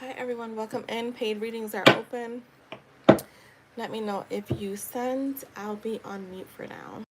Hi everyone, welcome in. Paid readings are open. Let me know if you send. I'll be on mute for now.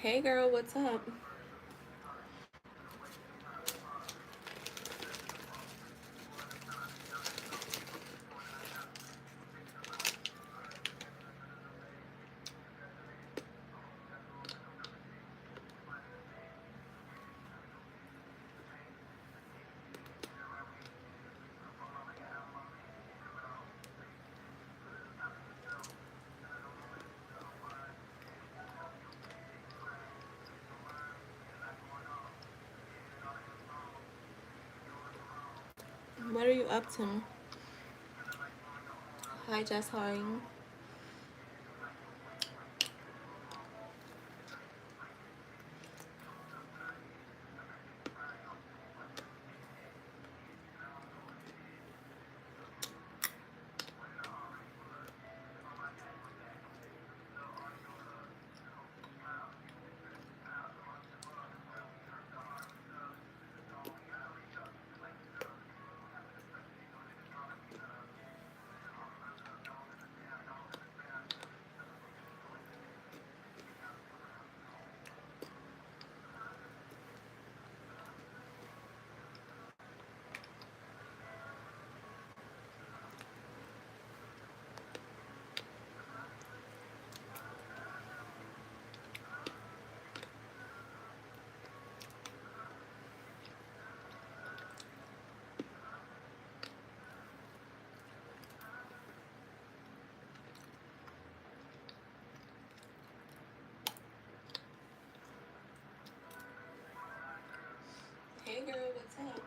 Hey girl, what's up? What are you up to? Hi Jess, how are you? Hey girl, what's up?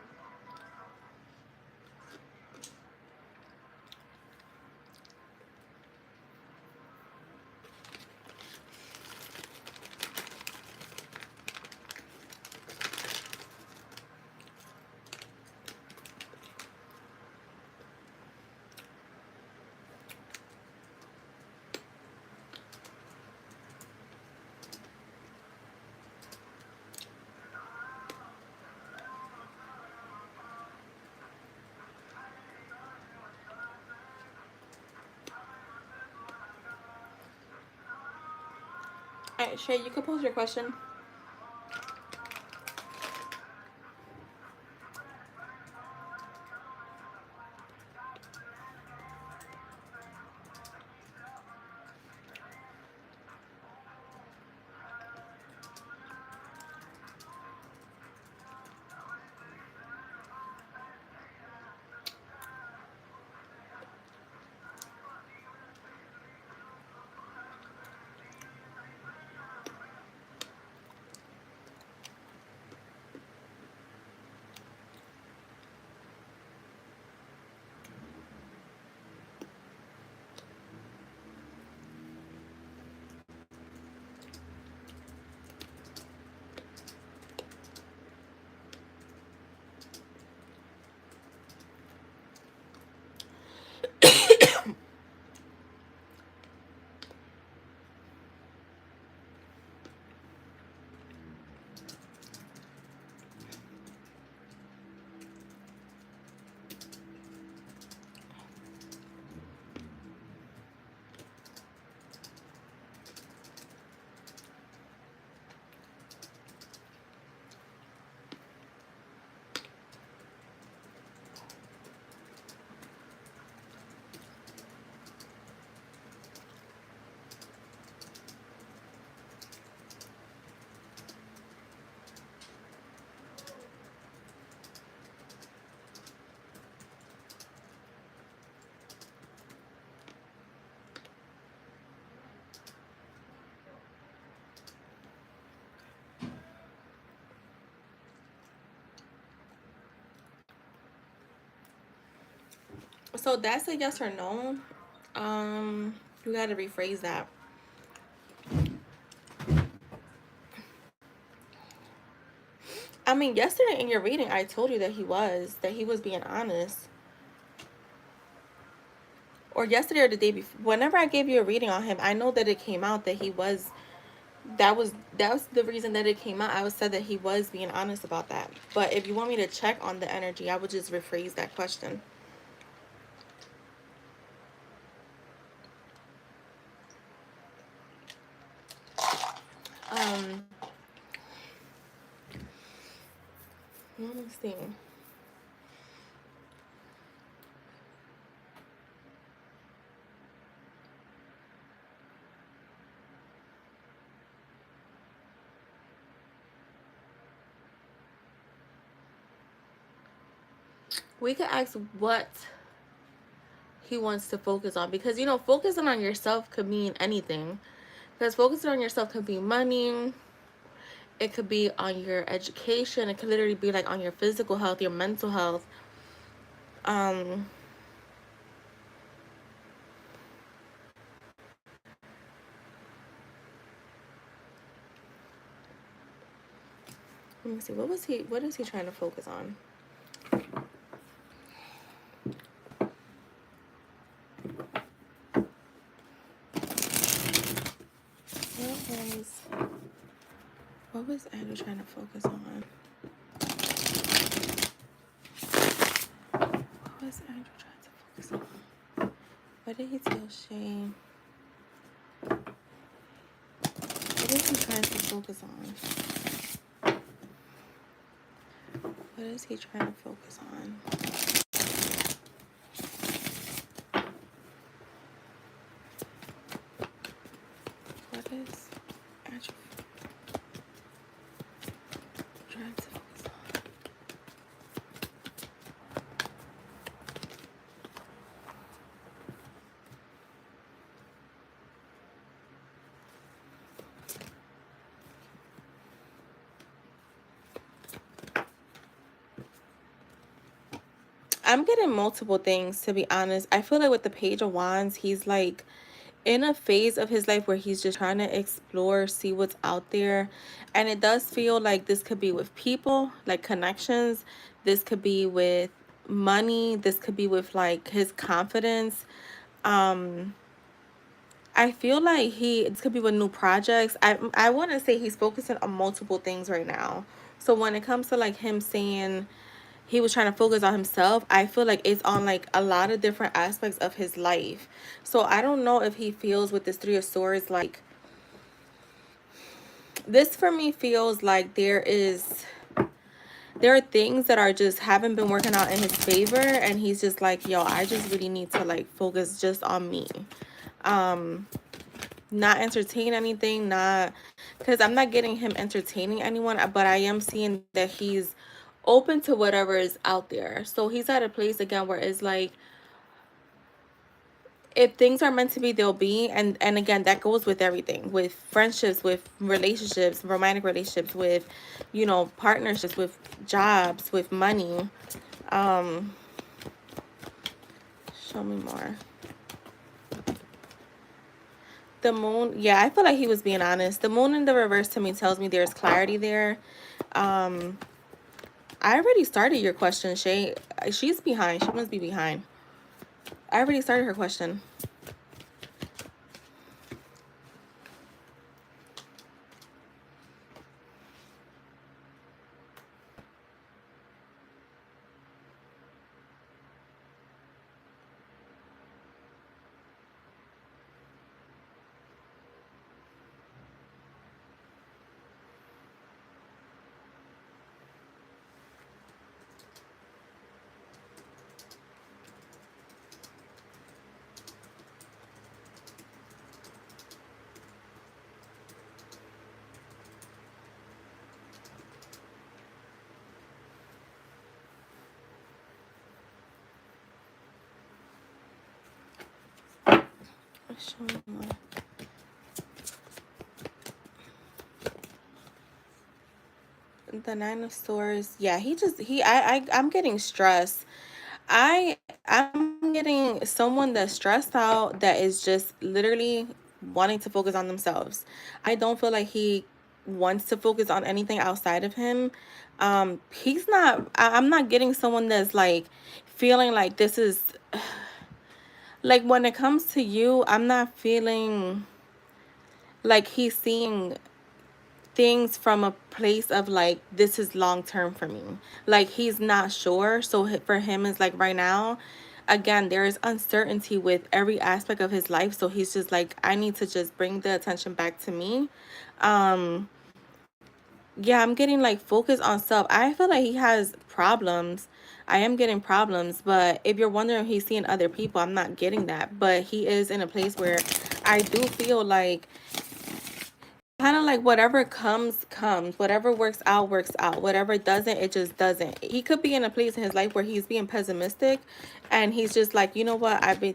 Alright, Shay, you can pose your question. So that's a yes or no. You gotta rephrase that. I mean, yesterday in your reading, I told you that he was being honest. Or yesterday or the day before, whenever I gave you a reading on him, I know that it came out that he was. That was the reason that it came out. I was said that he was being honest about that. But if you want me to check on the energy, I would just rephrase that question. Let me see. We could ask what he wants to focus on, because focusing on yourself could mean anything. Because focusing on yourself could be money, it could be on your education, it could literally be like on your physical health, your mental health. Um, Let me see. What is he trying to focus on? What was Andrew trying to focus on? What was Andrew trying to focus on? What did he tell Shane? What is he trying to focus on? What is he trying to focus on? What is Andrew trying to focus on? I'm getting multiple things, to be honest. I feel like with the Page of Wands, he's like in a phase of his life where he's just trying to explore, see what's out there. And it does feel like this could be with people, like connections. This could be with money. This could be with like his confidence. Um, I feel like this could be with new projects. I want to say he's focusing on multiple things right now. So when it comes to like him saying he was trying to focus on himself, I feel like it's on like a lot of different aspects of his life. So I don't know if he feels with this Three of Swords, like this for me feels like there are things that are just haven't been working out in his favor, and he's just like, yo, I just really need to like focus just on me. Not entertain anything, not because I'm not getting him entertaining anyone, but I am seeing that he's open to whatever is out there. So he's at a place again where it's like, if things are meant to be, they'll be. And again, that goes with everything, with friendships, with relationships, romantic relationships, with partnerships, with jobs, with money. um Show me more. The moon, yeah, I feel like he was being honest. The moon in the reverse to me tells me there's clarity there. um I already started your question, Shay. She's behind. She must be behind. I already started her question. Show me more. The Nine of Swords. Yeah, I'm getting stressed. I'm getting someone that's stressed out, that is just literally wanting to focus on themselves. I don't feel like he wants to focus on anything outside of him. He's not I'm not getting someone that's like feeling like this is like, when it comes to you, I'm not feeling like he's seeing things from a place of like, this is long term for me. Like, he's not sure. So for him, it's like right now, again, there is uncertainty with every aspect of his life. So he's just like, I need to just bring the attention back to me. um Yeah, I'm getting like focused on self. I feel like he has problems. I am getting problems, but if you're wondering if he's seeing other people, I'm not getting that. But he is in a place where I do feel like kind of like whatever comes, whatever works out, whatever doesn't, it just doesn't. He could be in a place in his life where he's being pessimistic and he's just like, you know what, I'm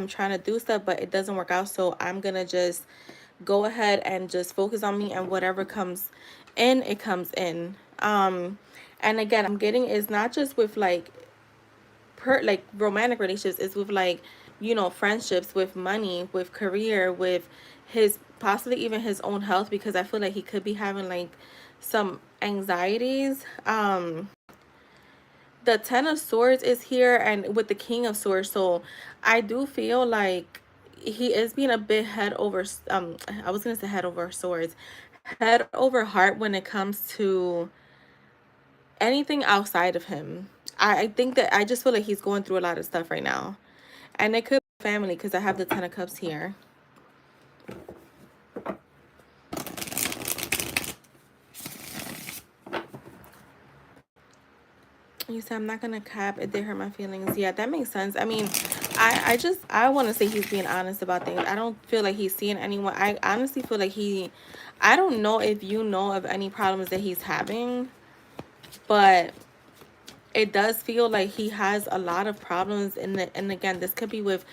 trying to do stuff, but it doesn't work out, so I'm gonna just go ahead and just focus on me, and whatever comes in, it comes in. And again, I'm getting is not just with like romantic relationships, is with like, you know, friendships, with money, with career, with his possibly even his own health, because I feel like he could be having like some anxieties. The Ten of Swords is here, and with the King of Swords, so I do feel like he is being a bit head over I was gonna say head over swords, head over heart when it comes to anything outside of him. I think that I just feel like he's going through a lot of stuff right now. And it could be family, because I have the Ten of Cups here. You said I'm not gonna cap. It did hurt my feelings. Yeah, that makes sense. I mean, I want to say he's being honest about things. I don't feel like he's seeing anyone. I honestly feel like I don't know if you know of any problems that he's having, but it does feel like he has a lot of problems. And again, this could be with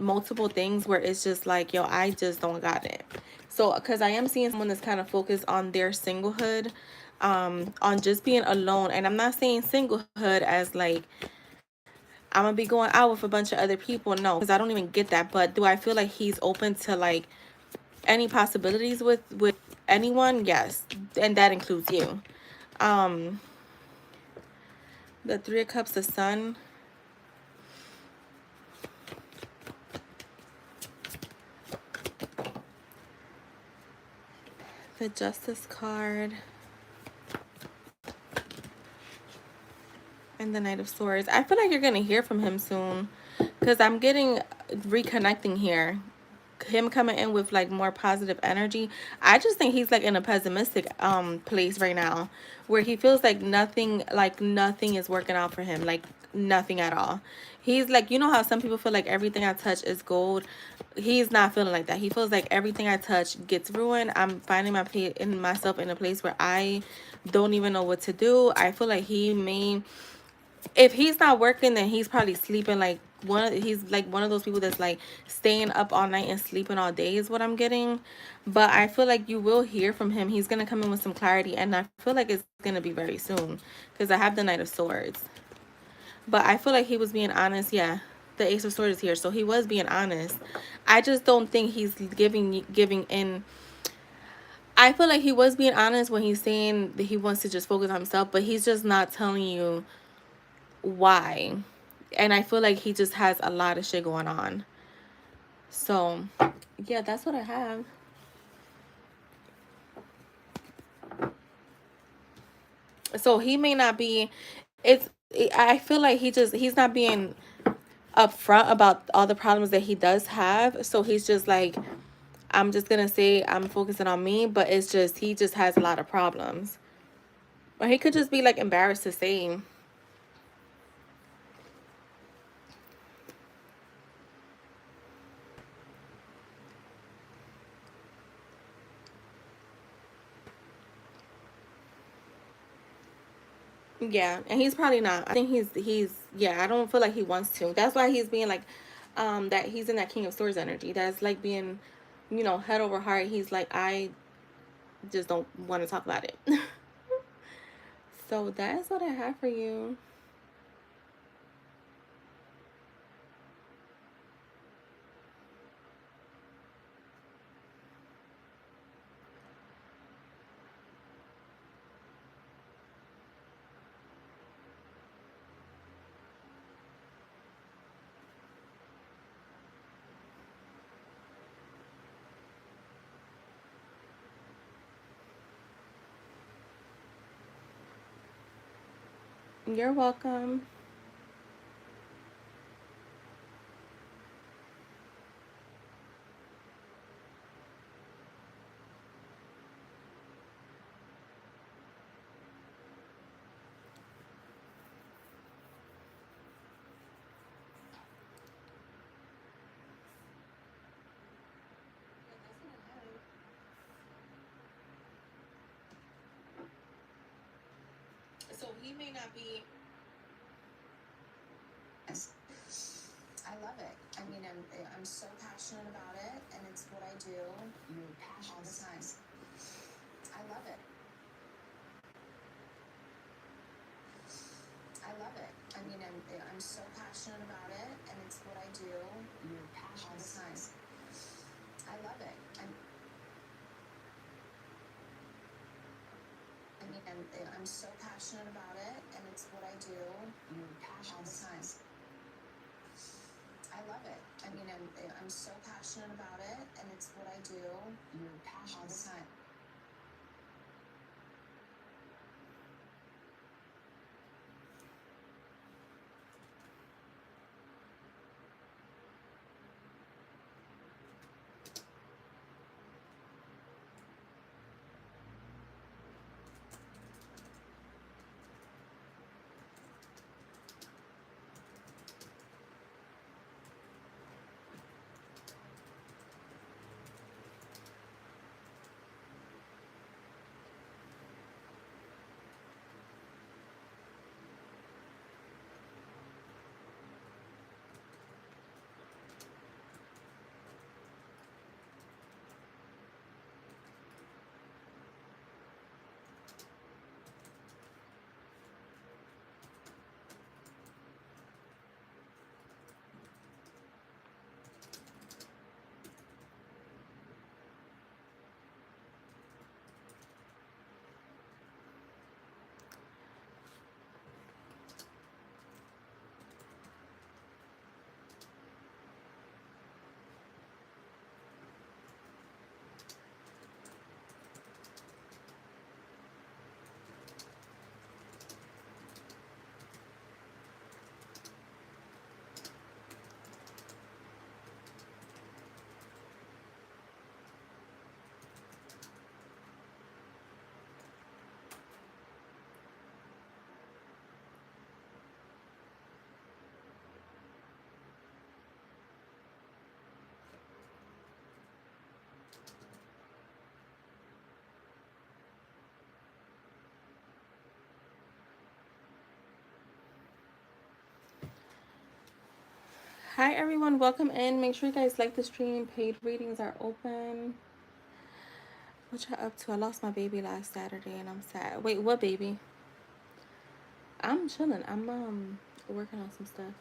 multiple things where it's just like, yo, I just don't got it. So, because I am seeing someone that's kind of focused on their singlehood, on just being alone. And I'm not saying singlehood as like I'm gonna be going out with a bunch of other people. No, because I don't even get that. But do I feel like he's open to like any possibilities with anyone? Yes, and that includes you. Um, the Three of Cups, the Sun. The Justice card. And the Knight of Swords. I feel like you're going to hear from him soon. Because I'm getting reconnecting here. Him coming in with like more positive energy. I just think he's like in a pessimistic place right now. Where he feels like nothing is working out for him. Like nothing at all. He's like, you know how some people feel like everything I touch is gold. He's not feeling like that. He feels like everything I touch gets ruined. I'm finding myself in a place where I don't even know what to do. I feel like he may, if he's not working, then he's probably sleeping. Like he's like one of those people that's like staying up all night and sleeping all day is what I'm getting. But I feel like you will hear from him. He's gonna come in with some clarity, and I feel like it's gonna be very soon, because I have the Knight of Swords. But I feel like he was being honest. Yeah, the Ace of Swords is here, so he was being honest. I just don't think he's giving in. I feel like he was being honest when he's saying that he wants to just focus on himself, but he's just not telling you why. And I feel like he just has a lot of shit going on. So, yeah, that's what I have. So he may not be, it's, I feel like he's not being upfront about all the problems that he does have. So he's just like, I'm just gonna say I'm focusing on me, but it's just, he just has a lot of problems. Or he could just be like embarrassed to say. Yeah, and he's probably not. I think yeah, I don't feel like he wants to. That's why he's being like that he's in that King of Swords energy. That's like being, you know, head over heart. He's like, I just don't want to talk about it. So that's what I have for you. You're welcome. he may not be. I love it. I mean, I'm so passionate about it, and it's what I do. You're passionate all the time. I love it. I love it. I mean, I'm so passionate about it, and it's what I do. You're passionate all the time. I love it. I'm so passionate about it, and it's what I do. You're passionate all the time. I love it. I mean, I'm so passionate about it, and it's what I do. You're passionate all the time. Hi everyone, welcome in. Make sure you guys like the stream. Paid readings are open. What y'all up to? I lost my baby last Saturday and I'm sad. Wait, what baby? I'm chilling. I'm working on some stuff.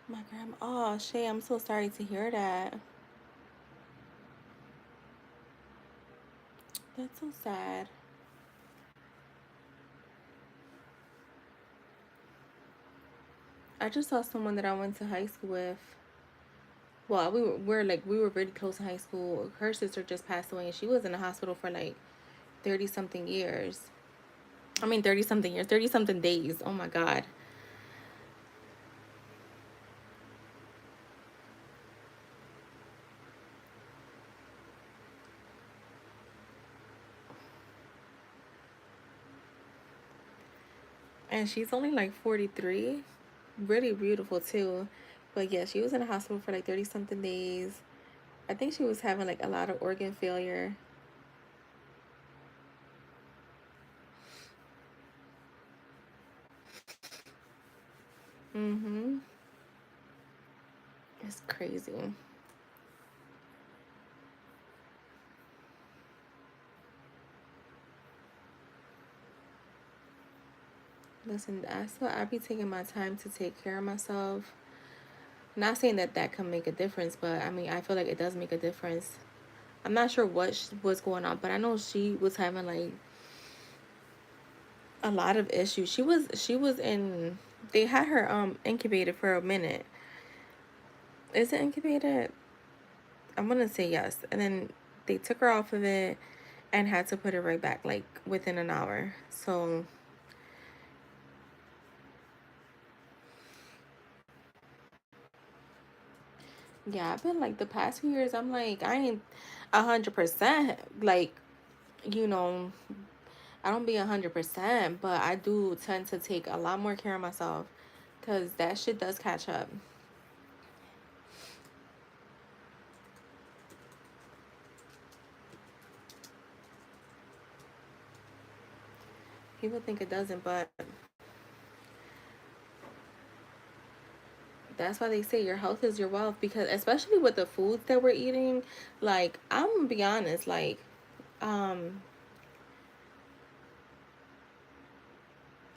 My grandma. Oh, Shay, I'm so sorry to hear that. That's so sad. I just saw someone that I went to high school with. Well, we were really close in high school. Her sister just passed away and she was in the hospital for like 30 something years. I mean 30 something years, 30 something days. Oh my god. And she's only like 43. Really beautiful too. But yeah, she was in the hospital for like 30 something days. I think she was having like a lot of organ failure. Mm-hmm. It's crazy. Listen, that's why I be taking my time to take care of myself. Not saying that that can make a difference, but I mean, I feel like it does make a difference. I'm not sure what was going on, but I know she was having like a lot of issues. She was in. They had her incubated for a minute. Is it incubated? I'm gonna say yes. And then they took her off of it and had to put her right back like within an hour. So yeah, I've been like the past few years. I'm like I ain't 100% like you know I don't be 100%, but I do tend to take a lot more care of myself because that shit does catch up. People think it doesn't, but that's why they say your health is your wealth because especially with the foods that we're eating, like I'm gonna be honest, like um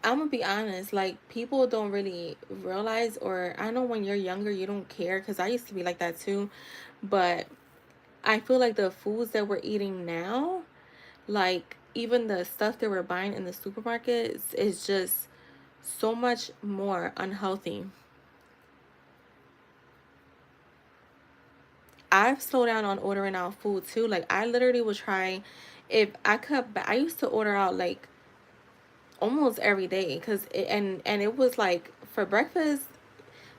I'm gonna be honest, like people don't really realize, or I know when you're younger you don't care because I used to be like that too, but I feel like the foods that we're eating now, like even the stuff that we're buying in the supermarkets is just so much more unhealthy. I've slowed down on ordering out food too. Like I literally would try if I could. I used to order out like almost every day because and it was like for breakfast,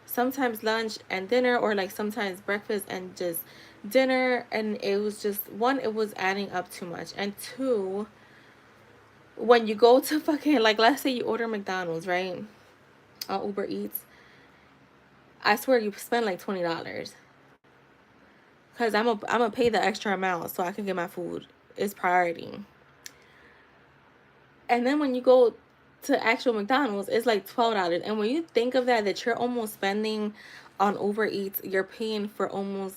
sometimes lunch and dinner, or like sometimes breakfast and just dinner. And it was just one, it was adding up too much, and two, when you go to fucking like let's say you order McDonald's right on Uber Eats, I swear you spend like $20 because I'm a pay the extra amount so I can get my food. It's priority. And then when you go to actual McDonald's, it's like $12. And when you think of that, that you're almost spending on Uber Eats, you're paying for almost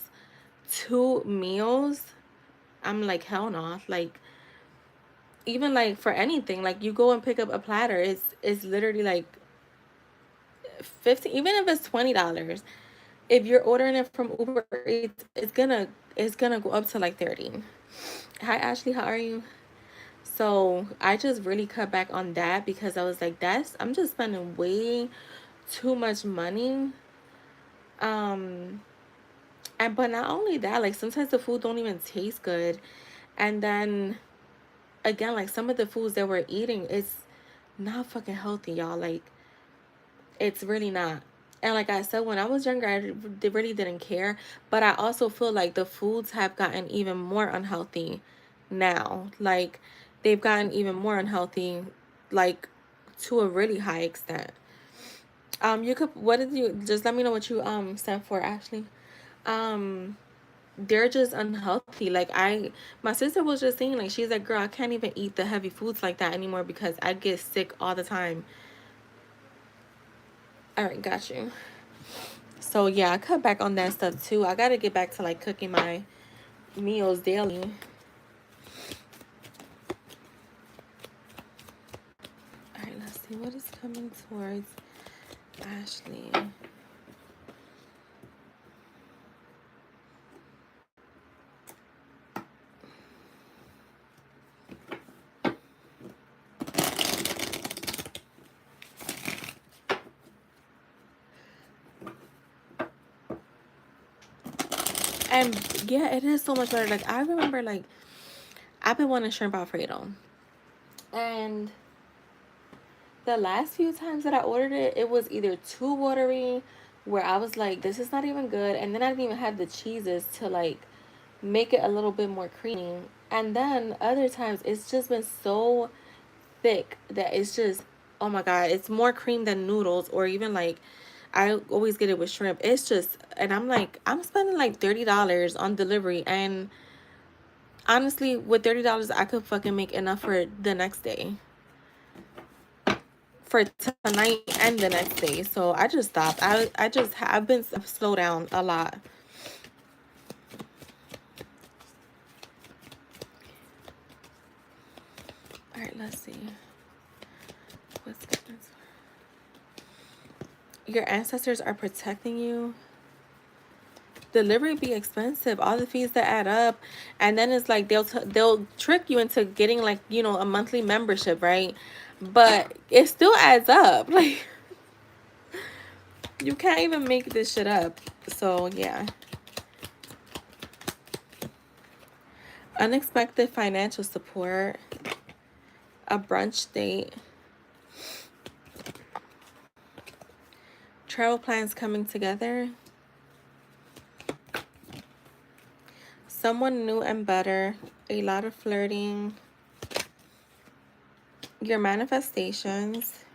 two meals. I'm like, hell no. Like, even like for anything, like you go and pick up a platter, it's literally like 15, even if it's $20. If you're ordering it from Uber Eats, it's gonna go up to like 30. Hi Ashley, how are you? So I just really cut back on that because I was like, I'm just spending way too much money. Um, and but not only that, like sometimes the food don't even taste good. And then again, like some of the foods that we're eating, it's not fucking healthy, y'all. Like it's really not. And like I said, when I was younger, really didn't care. But I also feel like the foods have gotten even more unhealthy now. Like they've gotten even more unhealthy, like to a really high extent. You could. What did you? Just let me know what you sent for, Ashley. Um, they're just unhealthy. Like my sister was just saying, like she's like, girl, I can't even eat the heavy foods like that anymore because I get sick all the time. All right, got you. So yeah, I cut back on that stuff too. I gotta get back to like cooking my meals daily. All right, let's see what is coming towards Ashley. And yeah, it is so much better. Like I remember, like I've been wanting shrimp Alfredo, and the last few times that I ordered it, it was either too watery, where I was like, this is not even good, and then I didn't even have the cheeses to like make it a little bit more creamy. And then other times it's just been so thick that it's just, oh my god, it's more cream than noodles, or even like I always get it with shrimp. It's just, and I'm like, I'm spending like $30 on delivery, and honestly, with $30 I could fucking make enough for the next day. for tonight and the next day. So I just stopped. I've been slow down a lot. All right, let's see. What's going on? Your ancestors are protecting you. Delivery be expensive, all the fees that add up, and then it's like they'll trick you into getting, like, you know, a monthly membership, right? But it still adds up. Like, you can't even make this shit up. So yeah. Unexpected financial support, a brunch date, travel plans coming together, someone new and better, a lot of flirting, your manifestations,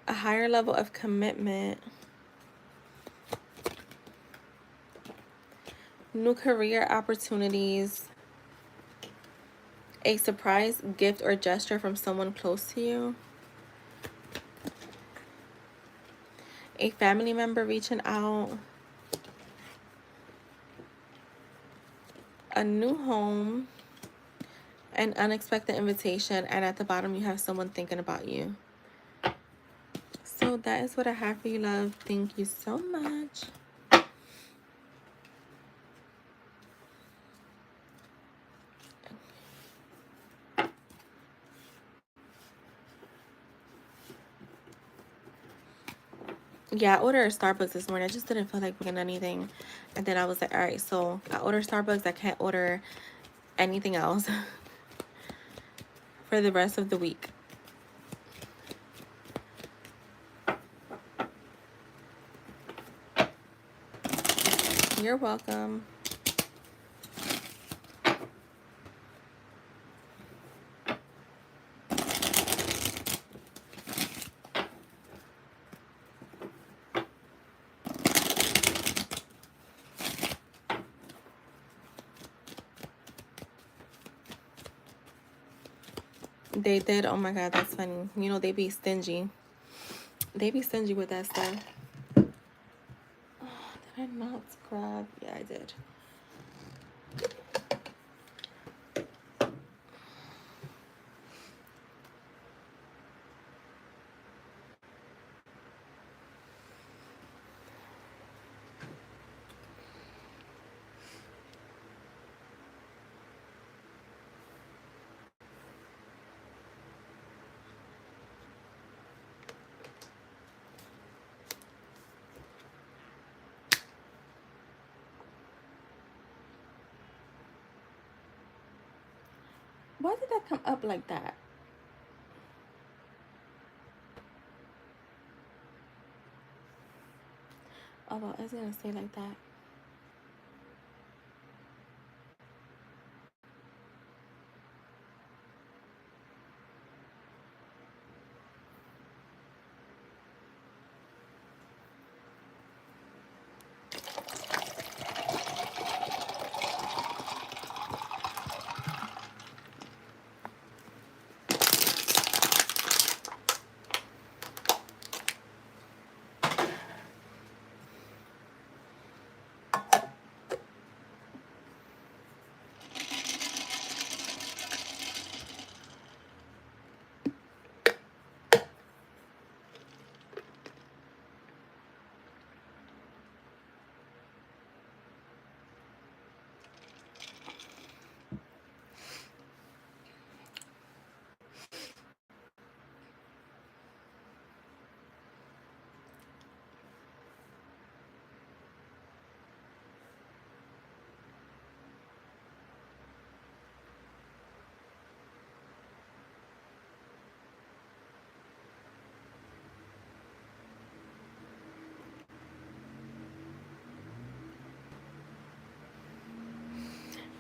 a higher level of commitment, new career opportunities, a surprise gift or gesture from someone close to you, a family member reaching out, a new home, an unexpected invitation, and at the bottom you have someone thinking about you. So that is what I have for you, love. Thank you so much. Yeah, I ordered Starbucks this morning. I just didn't feel like booking anything. And then I was like, all right, so I ordered Starbucks. I can't order anything else for the rest of the week. You're welcome. They did. Oh my God, that's funny. You know, they be stingy. They be stingy with that stuff. Oh, did I not grab? Yeah, I did. Why did that come up like that? Oh, well, I was gonna say like that.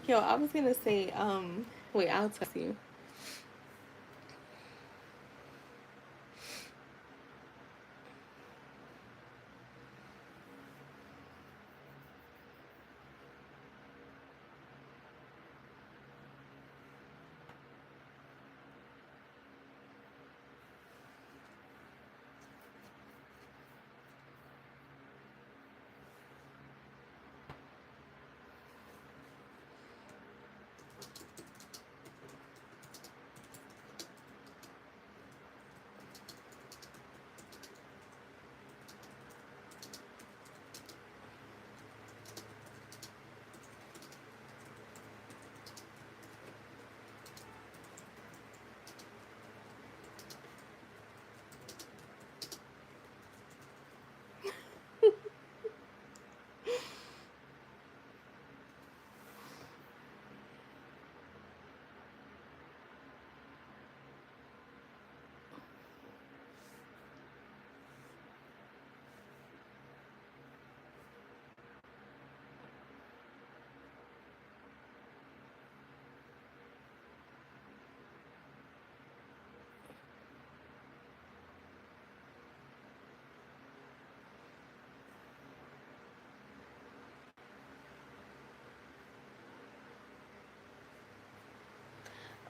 Yo, I was gonna say, wait, I'll text you.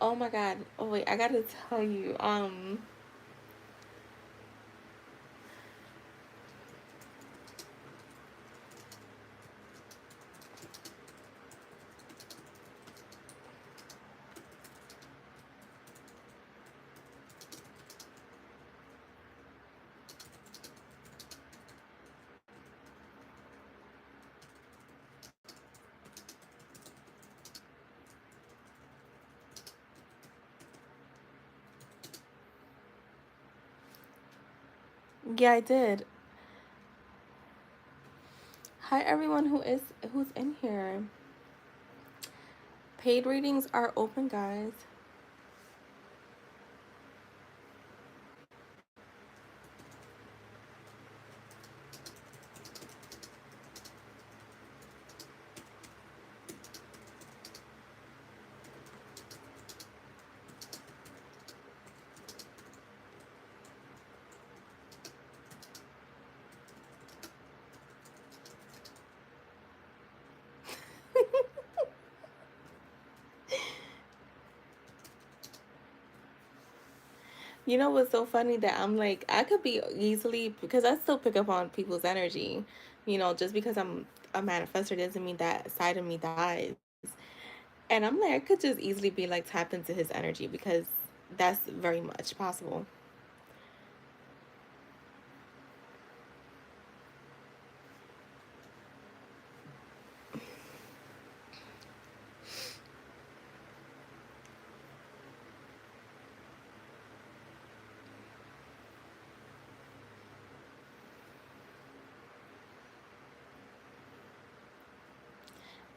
Oh my god. Oh wait, I gotta tell you. Yeah, I did. Hi everyone who's in here. Paid readings are open, guys. You know what's so funny that I'm like I could be easily because I still pick up on people's energy. You know, just because I'm a manifestor doesn't mean that side of me dies. And I'm like I could just easily be like tapped into his energy because that's very much possible.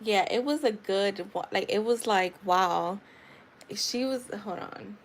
Yeah, it was a good like it was like wow. She was hold on.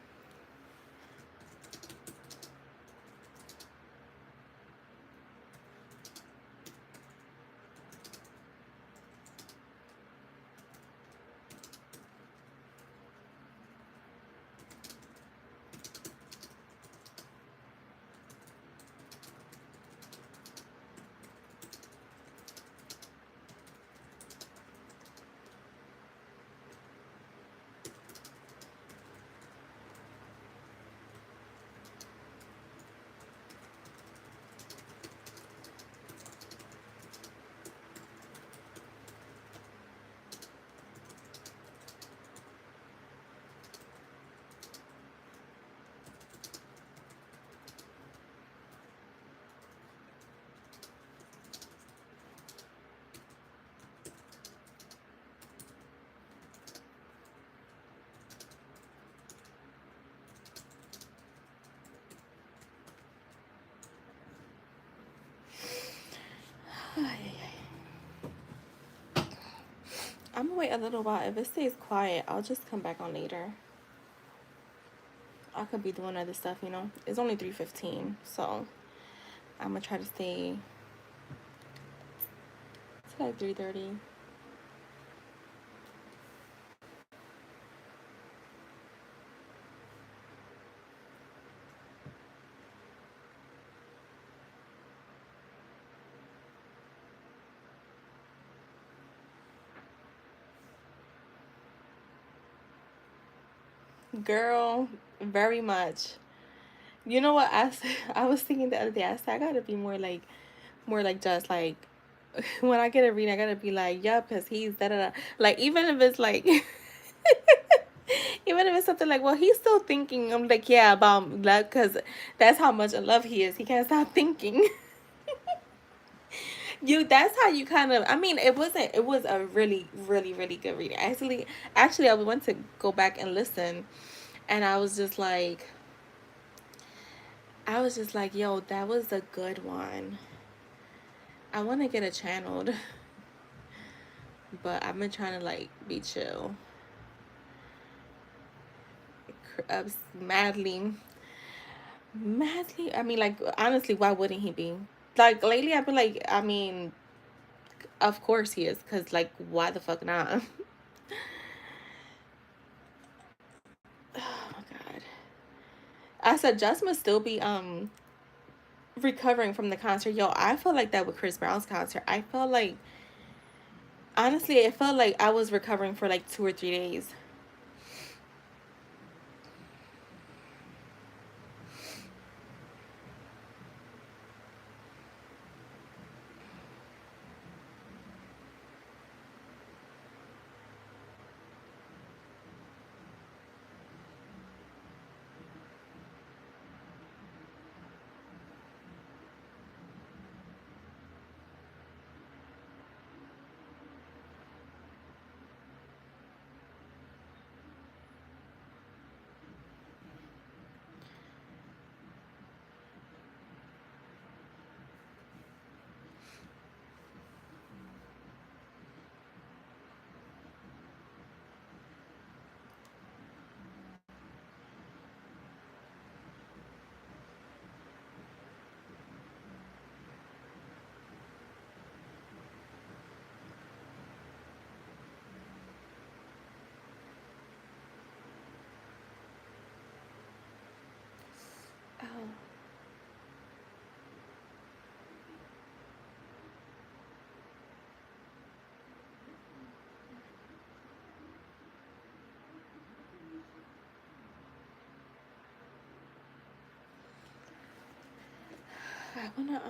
I'm gonna wait a little while. If it stays quiet, I'll just come back on later. I could be doing other stuff, you know. It's only 3:15, so I'm gonna try to stay to like 3:30. Girl, very much. You know what I was thinking the other day. I said I gotta be more like just like when I get a reading, I gotta be like, yup, because he's da da da. Like even if it's like even if it's something like, well, he's still thinking. I'm like, yeah, about love, because that's how much in love he is. He can't stop thinking. That's how you kind of. I mean, it wasn't. It was a really, really, really good reading. Actually, I went to go back and listen, and I was just like, yo, that was a good one. I want to get it channeled, but I've been trying to like be chill. Madly, madly. I mean, like honestly, why wouldn't he be? Like lately, I've been like, I mean, of course he is, cause like, why the fuck not? Oh my god. I said Just must still be recovering from the concert. Yo, I felt like that with Chris Brown's concert. I felt like honestly, it felt like I was recovering for like 2 or 3 days. I wanna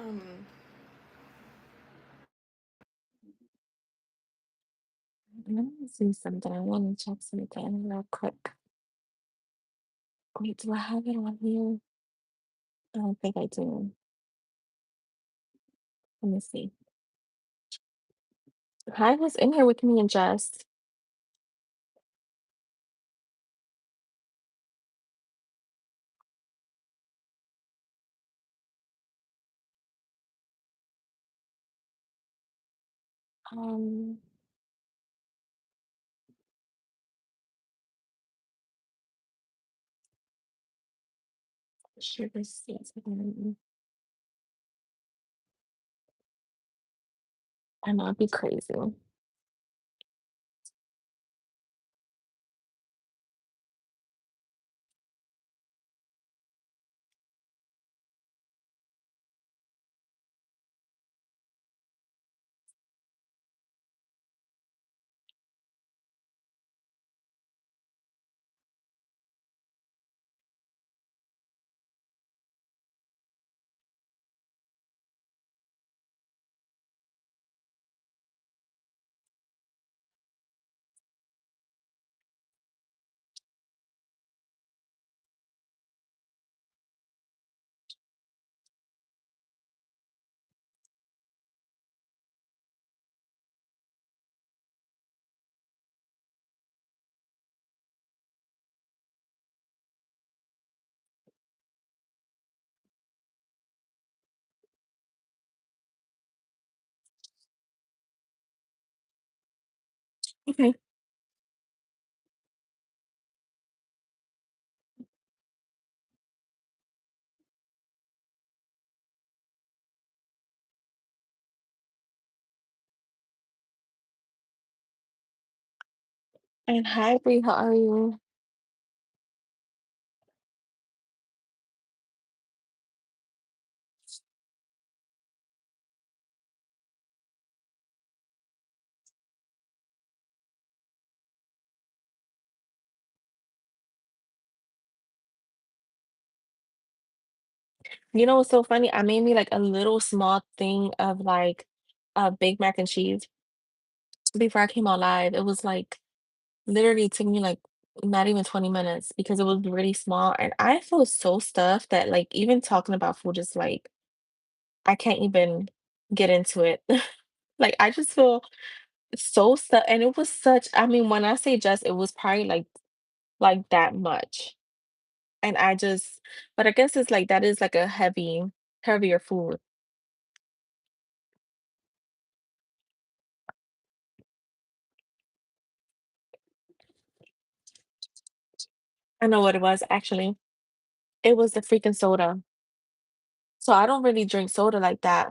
Let me see something. I want to check something real quick. Wait, do I have it on here? I don't think I do. Let me see. I was in here with me and Jess. Um, share receipts. I know it'd be crazy. Okay. And hi, Bree, how are you? You know what's so funny? I made me like a little small thing of like Big Mac and cheese before I came on live. It was like literally took me like not even 20 minutes because it was really small. And I feel so stuffed that like even talking about food is like I can't even get into it. Like I just feel so stuck. And it was such, I mean, when I say just, it was probably like that much. And I just, but I guess it's like that is like a heavier food. I know what it was actually. It was the freaking soda. So I don't really drink soda like that.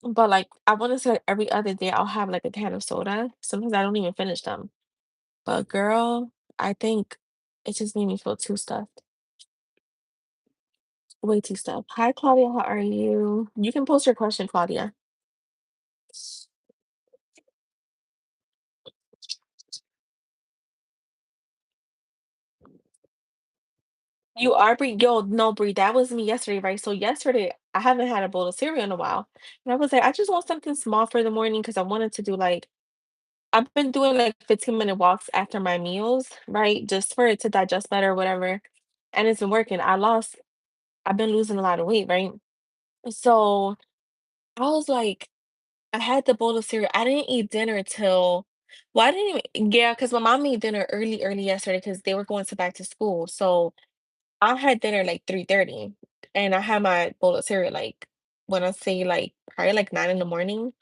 But like I want to say like every other day I'll have like a can of soda. Sometimes I don't even finish them. But girl, I think it just made me feel too stuffed. Way too stuffed. Hi Claudia, how are you? You can post your question, Claudia. You are Bree. Yo, no, Bree, that was me yesterday, right? So yesterday, I haven't had a bowl of cereal in a while. And I was like, I just want something small for the morning because I wanted to do like I've been doing like 15-minute walks after my meals, right? Just for it to digest better or whatever. And it's been working. I've been losing a lot of weight, right? So I was like, I had the bowl of cereal. I didn't eat dinner till, well, I didn't even, yeah, because my mom made dinner early yesterday because they were going to back to school. So I had dinner like 3:30 and I had my bowl of cereal like when I say like probably like 9 in the morning.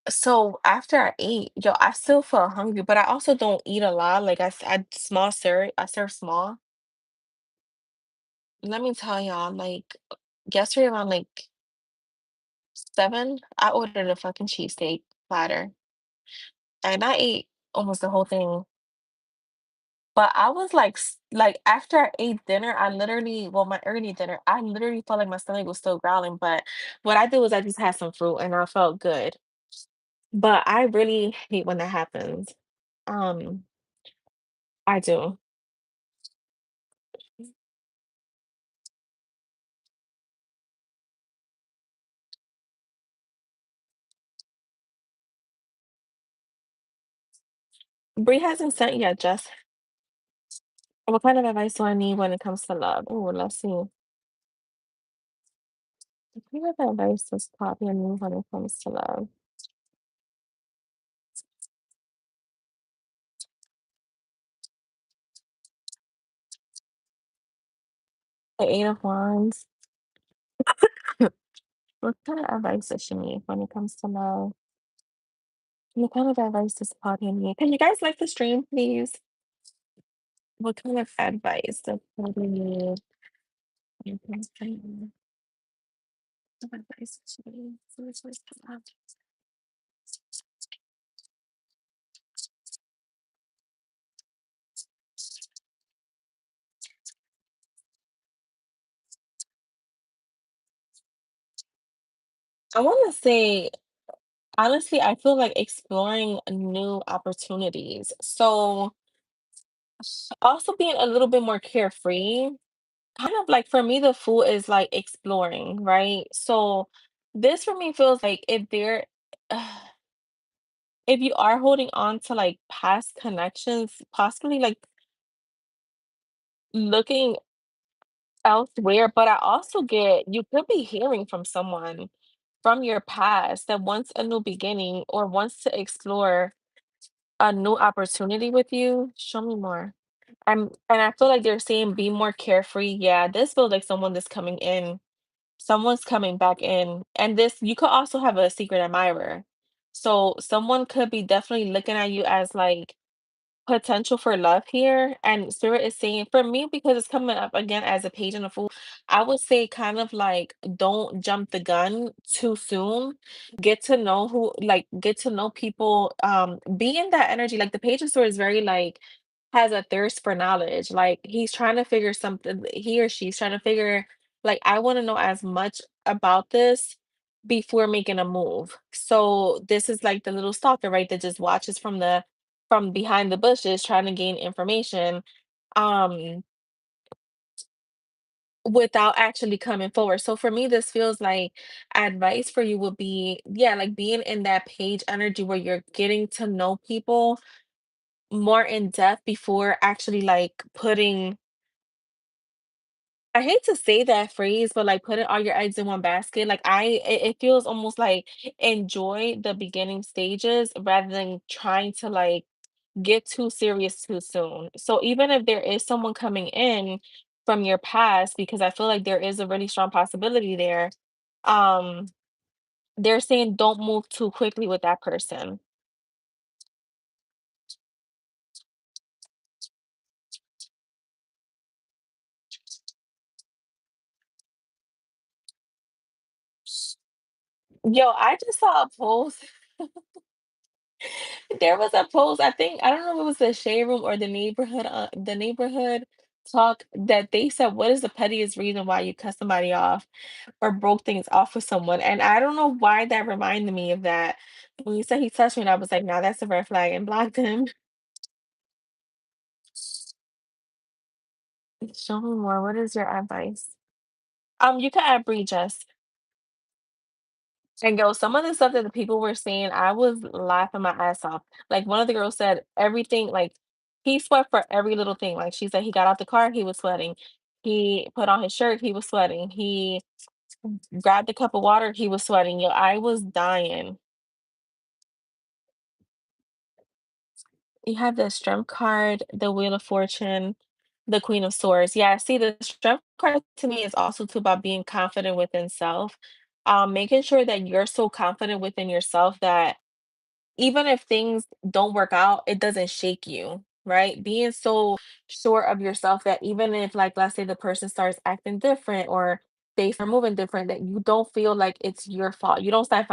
So after I ate, yo, I still felt hungry, but I also don't eat a lot. Like I small serve, I serve small. Let me tell y'all, like yesterday around like 7, I ordered a fucking cheesesteak platter and I ate almost the whole thing. But I was like, like after I ate dinner, I literally, well, my early dinner, I literally felt like my stomach was still growling. But what I did was I just had some fruit and I felt good. But I really hate when that happens. Um, I do. Bree hasn't sent yet, Jess. What kind of advice do I need when it comes to love? Oh, let's see. What kind of advice does Poppy need when it comes to love? The Eight of Wands. What kind of advice does she need when it comes to love? What kind of advice does Poppy need? Can you guys like the stream, please? What kind of advice does Poppy need when it comes to love? What advice does she need when it comes to love? I want to say, honestly, I feel like exploring new opportunities. So, also being a little bit more carefree. Kind of like for me, the fool is like exploring, right? So, this for me feels like if you are holding on to like past connections, possibly like looking elsewhere, but I also get you could be hearing from someone from your past that wants a new beginning or wants to explore a new opportunity with you. Show me more. And I feel like they're saying be more carefree. Yeah, this feels like someone that's coming in, someone's coming back in. And this you could also have a secret admirer. So someone could be definitely looking at you as like potential for love here, and Spirit is saying for me, because it's coming up again as a page and a fool, I would say kind of like don't jump the gun too soon. Get to know get to know people, be in that energy. Like the page of swords is very like has a thirst for knowledge. Like he's trying to figure something, he or she's trying to figure, like, I want to know as much about this before making a move. So this is like the little stalker, right? That just watches from behind the bushes trying to gain information, um, without actually coming forward. So for me, this feels like advice for you would be, yeah, like being in that page energy where you're getting to know people more in depth before actually like putting, I hate to say that phrase, but like putting all your eggs in one basket. Like it feels almost like enjoy the beginning stages rather than trying to like get too serious too soon. So even if there is someone coming in from your past, because I feel like there is a really strong possibility there, um, they're saying don't move too quickly with that person. Yo, I just saw a post. There was a post, I think, I don't know if it was the shade room or the neighborhood talk that they said, what is the pettiest reason why you cut somebody off or broke things off with someone? And I don't know why that reminded me of that. When you said he touched me, and I was like, "Nah, that's a red flag," and blocked him. Show me more. What is your advice? You can add Bree Jess. And yo, some of the stuff that the people were saying, I was laughing my ass off. Like one of the girls said everything, like he sweat for every little thing. Like she said he got out the car, he was sweating. He put on his shirt, he was sweating. He grabbed a cup of water, he was sweating. Yo, I was dying. You have the strength card, the wheel of fortune, the queen of swords. Yeah, see the strength card to me is also too about being confident within self. Making sure that you're so confident within yourself that even if things don't work out, it doesn't shake you, right? Being so sure of yourself that even if, like, let's say the person starts acting different or they start moving different, that you don't feel like it's your fault. You don't start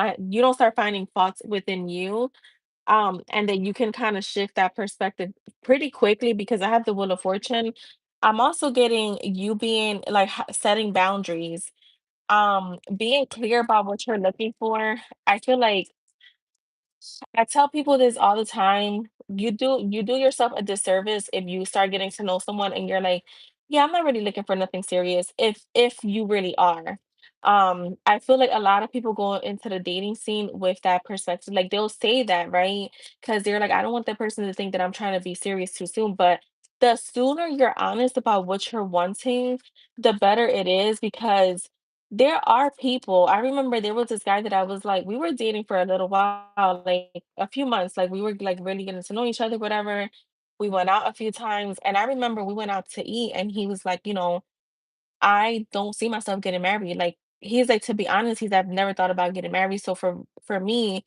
finding faults within you, and then you can kind of shift that perspective pretty quickly because I have the Wheel of Fortune. I'm also getting you being like setting boundaries, being clear about what you're looking for. I feel like I tell people this all the time. You do yourself a disservice if you start getting to know someone and you're like, yeah, I'm not really looking for nothing serious if you really are. I feel like a lot of people go into the dating scene with that perspective. Like they'll say that, right? Because they're like, I don't want that person to think that I'm trying to be serious too soon. But the sooner you're honest about what you're wanting, the better it is because there are people. I remember there was this guy that I was like, we were dating for a little while, like a few months, like we were like really getting to know each other, whatever. We went out a few times, and I remember we went out to eat, and he was like, I don't see myself getting married. Like he's like, to be honest, I've never thought about getting married. So for me,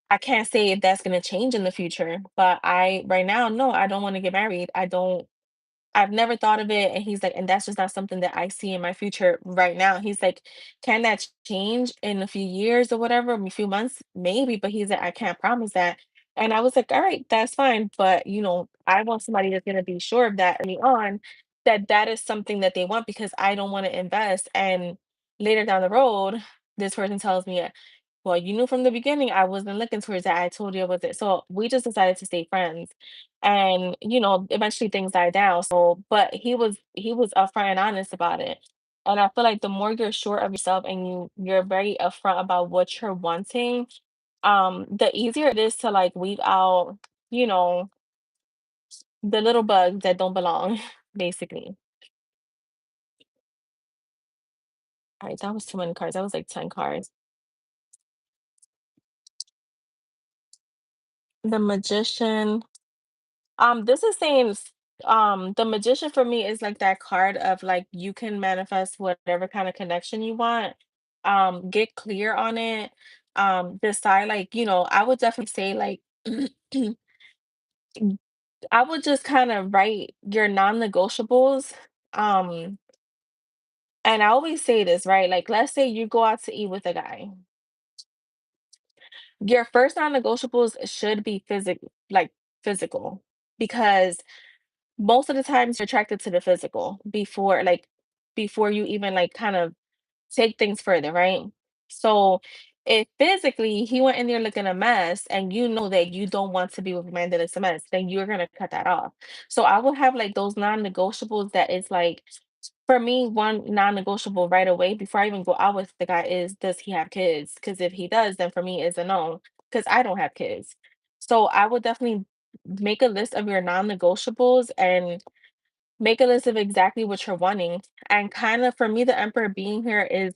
I can't say if that's gonna change in the future. But I right now, no, I don't want to get married. I've never thought of it. And he's like, and that's just not something that I see in my future right now. He's like, can that change in a few years or whatever, a few months? Maybe, but he's like, I can't promise that. And I was like, all right, that's fine. But I want somebody that's gonna be sure of that early on, that that is something that they want because I don't want to invest. And later down the road, this person tells me, well, you knew from the beginning I wasn't looking towards that. I told you I wasn't. So we just decided to stay friends. And eventually things died down. So, but he was upfront and honest about it. And I feel like the more you're sure of yourself and you're very upfront about what you're wanting, the easier it is to like weed out, you know, the little bugs that don't belong, basically. All right, that was too many cards. That was like 10 cards. The magician. This is saying the magician for me is like that card of like you can manifest whatever kind of connection you want. Get clear on it. Decide like, I would definitely say like I would just kind of write your non-negotiables. Um, and I always say this, right? Like let's say you go out to eat with a guy. Your first non-negotiables should be physical because most of the times you're attracted to the physical before you even like kind of take things further, right? So if physically he went in there looking a mess and you know that you don't want to be with a man that looks a mess, then you're gonna cut that off. So I will have like those non-negotiables that is like for me, one non-negotiable right away before I even go out with the guy is, does he have kids? Because if he does, then for me it's a no, because I don't have kids. So I would definitely make a list of your non-negotiables and make a list of exactly what you're wanting. And kind of for me, the emperor being here is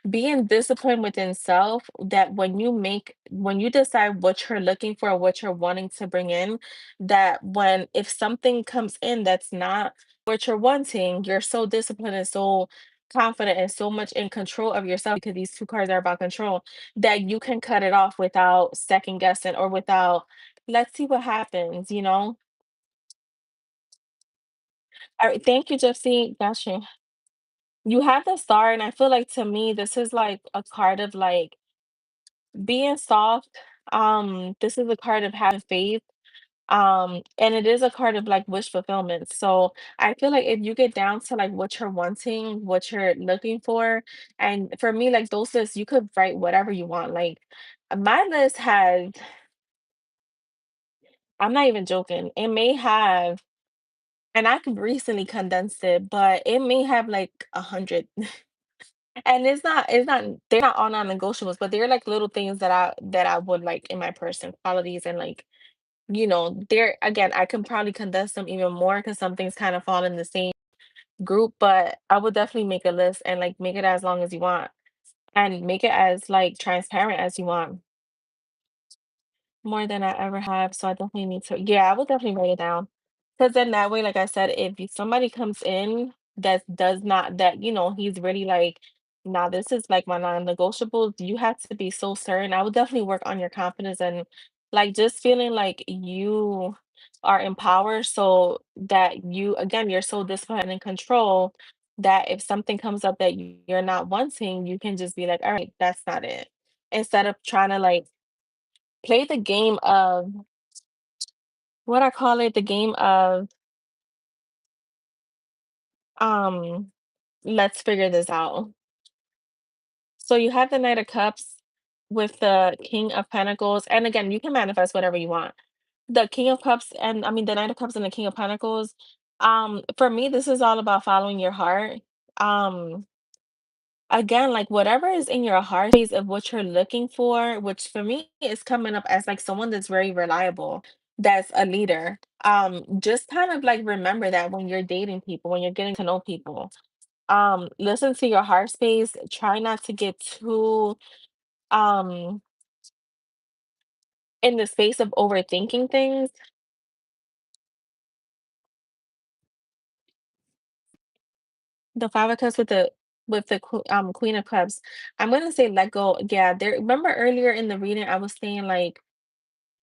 being disciplined within self that when you decide what you're looking for, what you're wanting to bring in, that when if something comes in that's not what you're wanting, you're so disciplined and so confident and so much in control of yourself because these two cards are about control that you can cut it off without second guessing or without let's see what happens. All right, thank you, Jesse. Gotcha. You have the star, and I feel like to me, this is like a card of like being soft. This is a card of having faith. And it is a card of like wish fulfillment. So I feel like if you get down to like what you're wanting, what you're looking for, and for me, like those lists, you could write whatever you want. Like my list has, I'm not even joking. It may have, and I could recently condensed it, but it may have like 100. And it's not they're not all non-negotiables, but they're like little things that I would like in my person, qualities and like, they're again, I can probably condense them even more because some things kind of fall in the same group, but I would definitely make a list and like make it as long as you want and make it as like transparent as you want. More than I ever have, so I definitely need to yeah, I will definitely write it down. Because then that way, like I said, if somebody comes in that does not that, he's really like, "Nah, this is like my non-negotiables," you have to be so certain. I would definitely work on your confidence and like just feeling like you are empowered so that you again, you're so disciplined and in control that if something comes up that you're not wanting, you can just be like, "All right, that's not it." Instead of trying to like play the game of what I call it, the game of, um, let's figure this out. So you have the Knight of Cups with the King of Pentacles, and again, you can manifest whatever you want. The King of Cups and I mean the Knight of Cups and the King of Pentacles. For me, this is all about following your heart. Um, again, like whatever is in your heart space of what you're looking for, which for me is coming up as like someone that's very reliable, that's a leader. Just kind of like remember that when you're dating people, when you're getting to know people, listen to your heart space. Try not to get too um in the space of overthinking things. The 5 of Cups with the Queen of Cups. I'm gonna say let go. Yeah, there. Remember earlier in the reading, I was saying like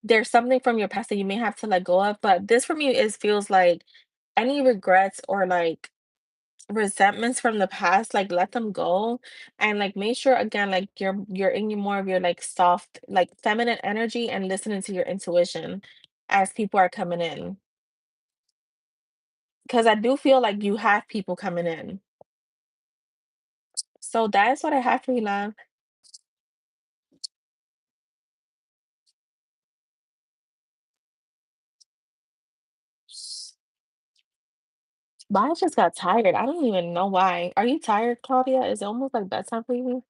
there's something from your past that you may have to let go of, but this for me is feels like any regrets or like resentments from the past, like let them go, and like make sure again, like you're in your more of your like soft, like feminine energy and listening to your intuition as people are coming in. Because I do feel like you have people coming in. So that's what I have for you, love. But I just got tired. I don't even know why. Are you tired, Claudia? Is it almost like bedtime for you?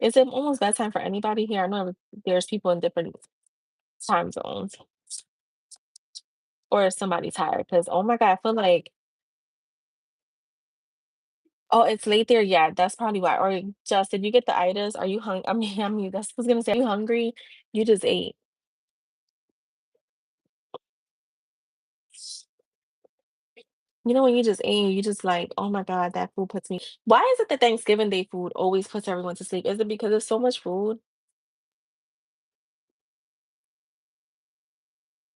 Is it almost bedtime for anybody here? I know there's people in different time zones. Or is somebody tired? Because oh my God, I feel like, oh, it's late there. Yeah, that's probably why. Or just did you get the itis? Are you hungry? I mean, that's what I was gonna say. Are you hungry? You just ate. You know when you just ate, you just like, oh my God, that food puts me. Why is it that Thanksgiving Day food always puts everyone to sleep? Is it because there's so much food?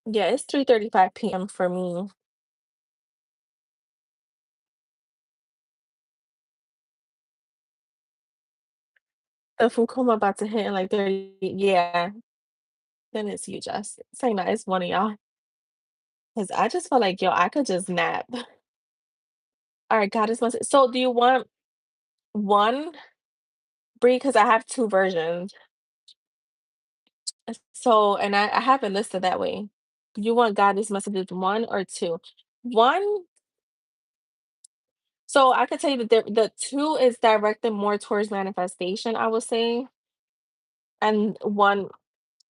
Yeah, it's 3:35 p.m. for me. The food coma about to hit in like 30. Yeah, then it's you, Jess. Say not, it's one of y'all. Because I just feel like, yo, I could just nap. All right, God is my. So, do you want one breed? Because I have two versions. So, and I have it listed that way. Do you want God is messages one or two? One. So I could tell you that the two is directed more towards manifestation, I would say, and one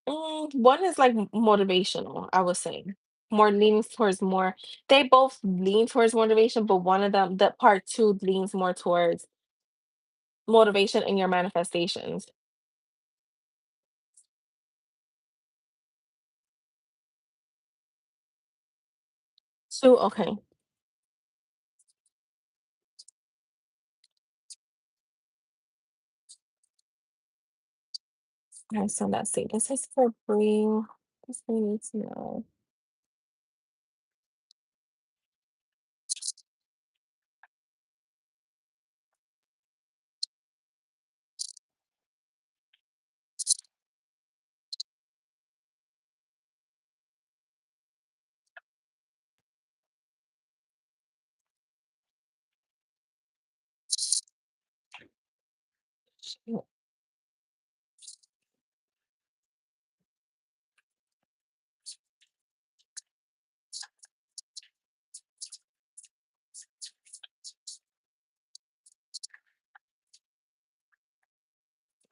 is like motivational, I would say. More leans towards more. They both lean towards motivation, but one of them, the part two, leans more towards motivation in your manifestations. Two, okay. Okay, so let's see. This is for bring. This we need to know.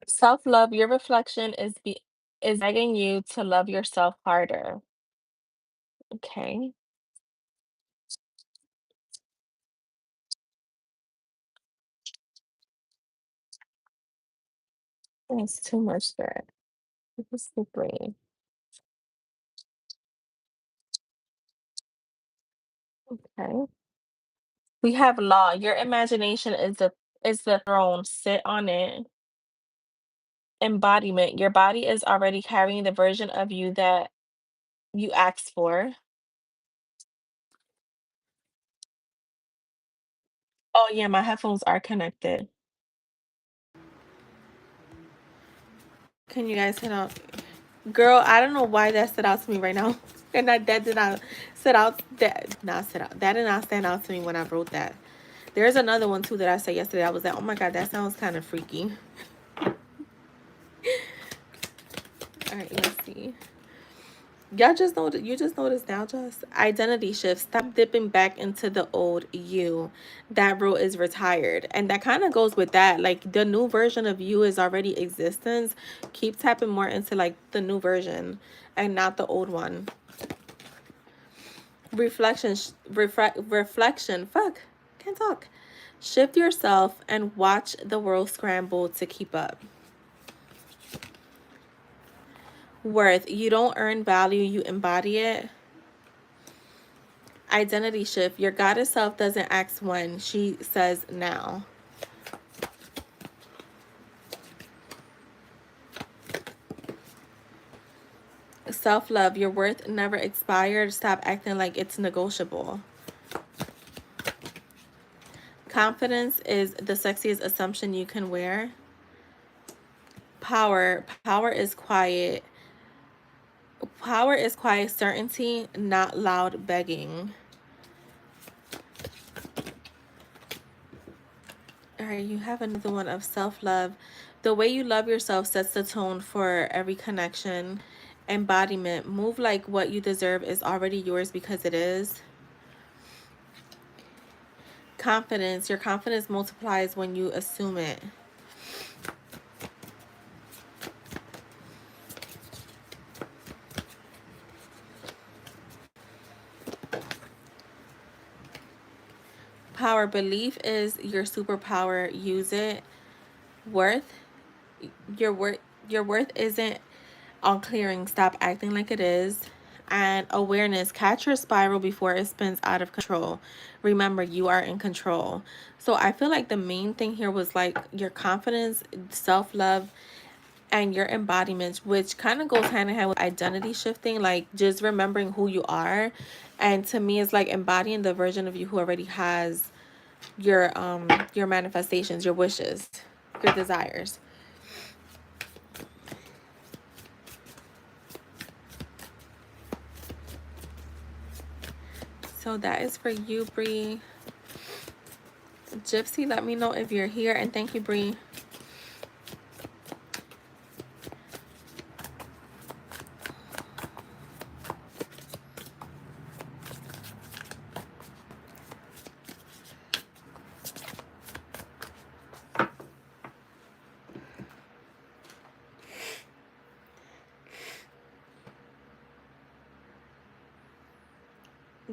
Self-love, your reflection is begging you to love yourself harder. Okay. That's too much there. This is the brain. Okay. We have law. Your imagination is the throne. Sit on it. Embodiment. Your body is already carrying the version of you that you asked for. Oh yeah, my headphones are connected. Can you guys hit out? Girl, I don't know why that stood out to me right now. And that did not set out that not set out. That did not stand out to me when I wrote that. There's another one too that I said yesterday. I was like, oh my God, that sounds kind of freaky. All right, let's see. Y'all just know, you just noticed now, just identity shift. Stop dipping back into the old you. That role is retired. And that kind of goes with that. Like the new version of you is already existence. Keep tapping more into like the new version and not the old one. Reflection. Fuck. Can't talk. Shift yourself and watch the world scramble to keep up. Worth. You don't earn value, you embody it. Identity shift. Your goddess self doesn't ask when, she says now. Self love. Your worth never expired. Stop acting like it's negotiable. Confidence is the sexiest assumption you can wear. Power. Power is quiet. Power is quiet certainty, not loud begging. All right, you have another one of self-love. The way you love yourself sets the tone for every connection. Embodiment. Move like what you deserve is already yours because it is. Confidence. Your confidence multiplies when you assume it. Power. Belief is your superpower. Use it. Worth. Your worth. Your worth isn't on clearing. Stop acting like it is. And awareness. Catch your spiral before it spins out of control. Remember, you are in control. So I feel like the main thing here was like your confidence, self-love, and your embodiment, which kind of goes hand in hand with identity shifting, like just remembering who you are. And to me, it's like embodying the version of you who already has your manifestations, your wishes, your desires. So that is for you, Bree. Gypsy, let me know if you're here, and thank you, Bree.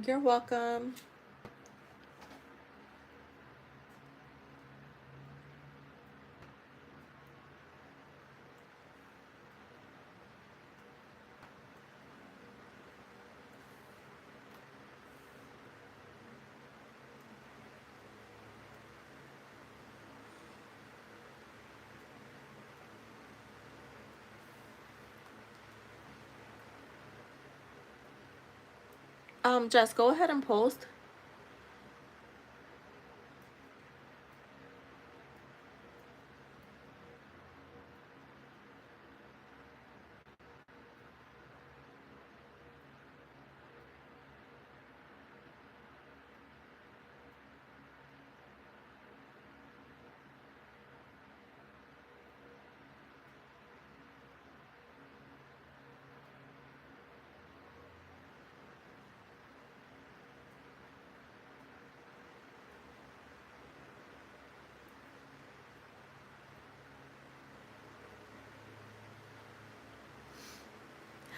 You're welcome. Jess, go ahead and post.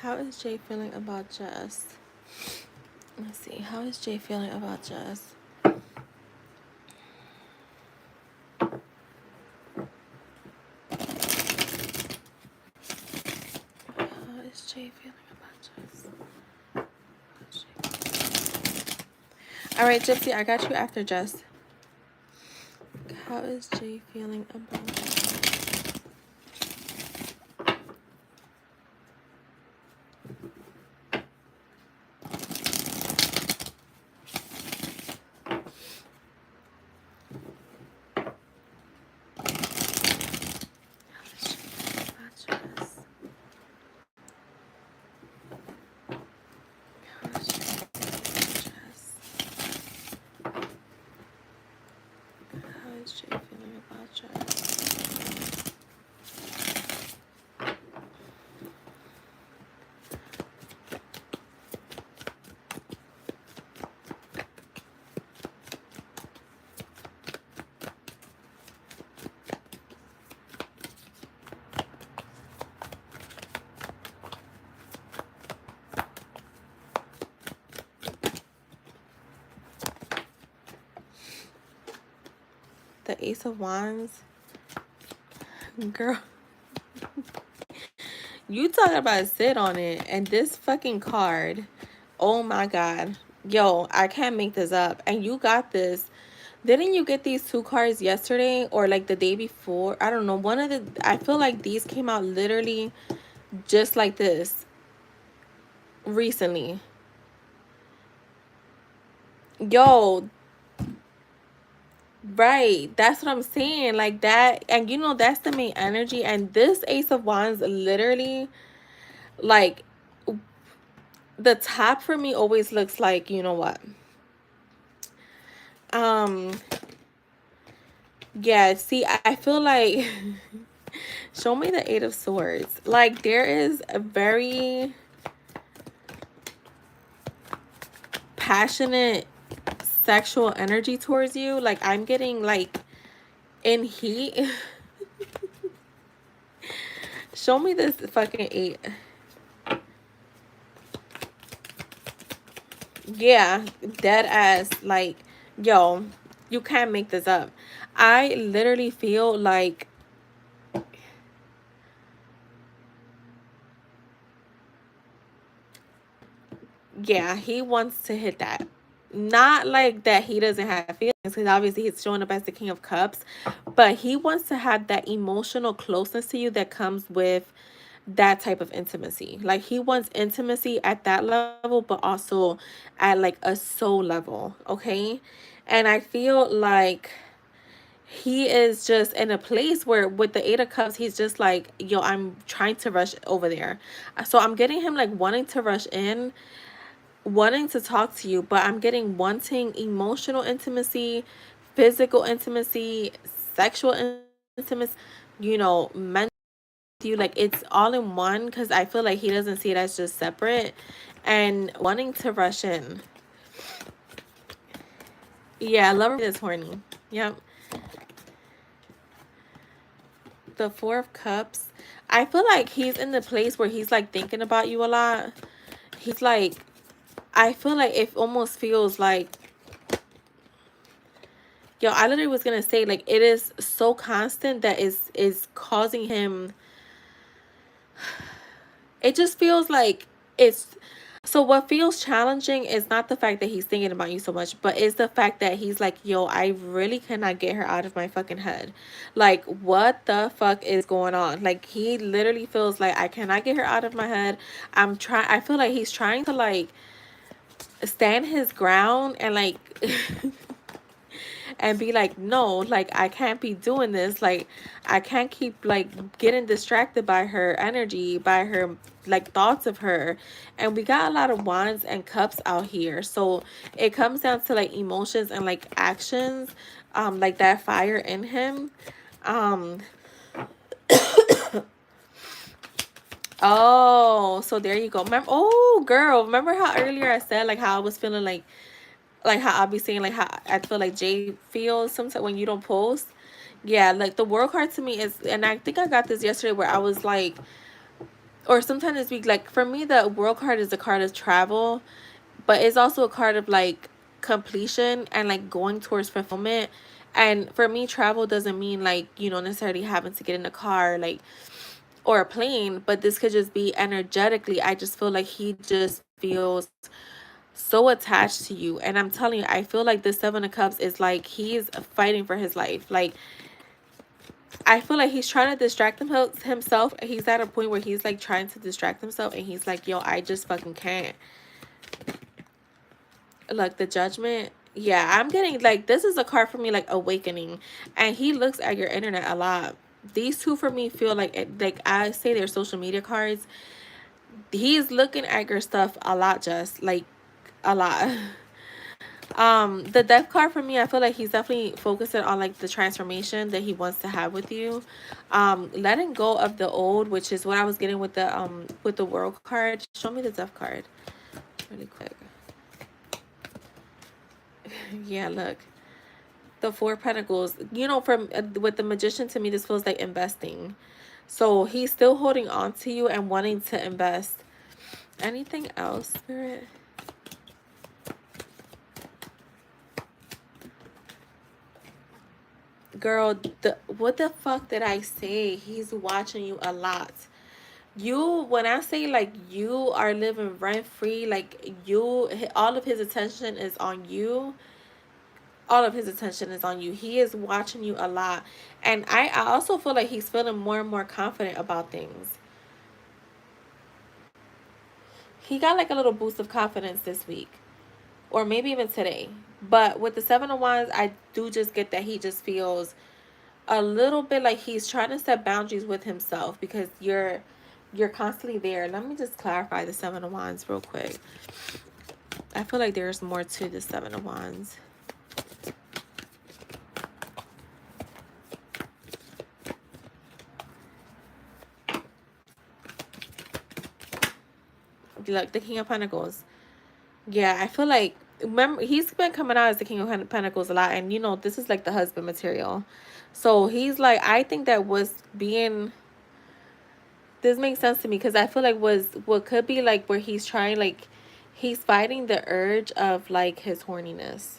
How is Jay feeling about Jess? Let's see. How is Jay feeling about Jess? How is Jay feeling about Jess? All right, Gypsy, I got you after Jess. How is Jay feeling about Jess? How is Jay feeling about Jess? Ace of Wands. Girl, you talking about sit on it. And this fucking card. Oh my God. Yo, I can't make this up. And you got this. Didn't you get these two cards yesterday or like the day before? I don't know. I feel like these came out literally just like this recently. Yo, right. That's what I'm saying. Like that. And you know, that's the main energy. And this Ace of Wands literally, like, the top for me always looks like, you know what? Um, yeah, see, I feel like show me the Eight of Swords. Like there is a very passionate sexual energy towards you. Like I'm getting like in heat. Show me this fucking eight. Yeah, dead ass. Like, yo, you can't make this up. I literally feel like, yeah, he wants to hit that. Not like that he doesn't have feelings, because obviously he's showing up as the King of Cups, but he wants to have that emotional closeness to you that comes with that type of intimacy. Like he wants intimacy at that level, but also at like a soul level, okay? And I feel like he is just in a place where with the Eight of Cups, he's just like, yo, I'm trying to rush over there. So I'm getting him like wanting to rush in, wanting to talk to you, but I'm getting wanting emotional intimacy, physical intimacy, sexual intimacy, you know, mental you. Like it's all in one, because I feel like he doesn't see it as just separate and wanting to rush in. Yeah, lover is horny. Yep. The Four of Cups. I feel like he's in the place where he's like thinking about you a lot. He's like, I feel like it almost feels like, yo, I literally was gonna say like it is so constant that is causing him. It just feels like it's so what feels challenging is not the fact that he's thinking about you so much, but it's the fact that he's like, yo, I really cannot get her out of my fucking head. Like, what the fuck is going on? Like, he literally feels like I cannot get her out of my head. I feel like he's trying to like stand his ground and like and be like, no, like I can't be doing this. Like I can't keep like getting distracted by her energy, by her like thoughts of her. And we got a lot of wands and cups out here. So it comes down to like emotions and like actions, like that fire in him. Um oh, so there you go. Remember, oh girl, remember how earlier I said like how I was feeling like how I'll be saying like how I feel like Jay feels sometimes when you don't post. Yeah, like the world card to me is, and I think I got this yesterday where I was like, or sometime this week, like for me the world card is a card of travel, but it's also a card of like completion and like going towards fulfillment. And for me, travel doesn't mean like, you know, necessarily having to get in a car like or a plane, but this could just be energetically. I just feel like he just feels so attached to you. And I'm telling you, I feel like the Seven of Cups is like he's fighting for his life. Like I feel like he's trying to distract himself. He's at a point where he's like trying to distract himself and he's like, yo, I just fucking can't. Like the Judgment. Yeah, I'm getting like this is a card for me like awakening. And he looks at your internet a lot. These two for me feel like I say they're social media cards. He's looking at your stuff a lot, just like a lot. The Death card for me, I feel like he's definitely focusing on like the transformation that he wants to have with you. Letting go of the old, which is what I was getting with the World card. Show me the Death card really quick. Yeah, look. The Four of Pentacles. You know, from with the Magician, to me this feels like investing. So he's still holding on to you and wanting to invest. Anything else, Spirit? girl, what the fuck did I say? He's watching you a lot. When I say like you are living rent free, like all of his attention is on you. All of his attention is on you. He is watching you a lot. And I also feel like he's feeling more and more confident about things. He got like a little boost of confidence this week. Or maybe even today. But with the Seven of Wands, I do just get that he just feels a little bit like he's trying to set boundaries with himself because you're constantly there. Let me just clarify the Seven of Wands real quick. I feel like there's more to the Seven of Wands. Look, the King of Pentacles. Yeah, I feel like, remember, he's been coming out as the King of Pentacles a lot, and you know this is like the husband material. So he's like, I think that was being, this makes sense to me because I feel like was what could be like where he's trying, like he's fighting the urge of like his horniness.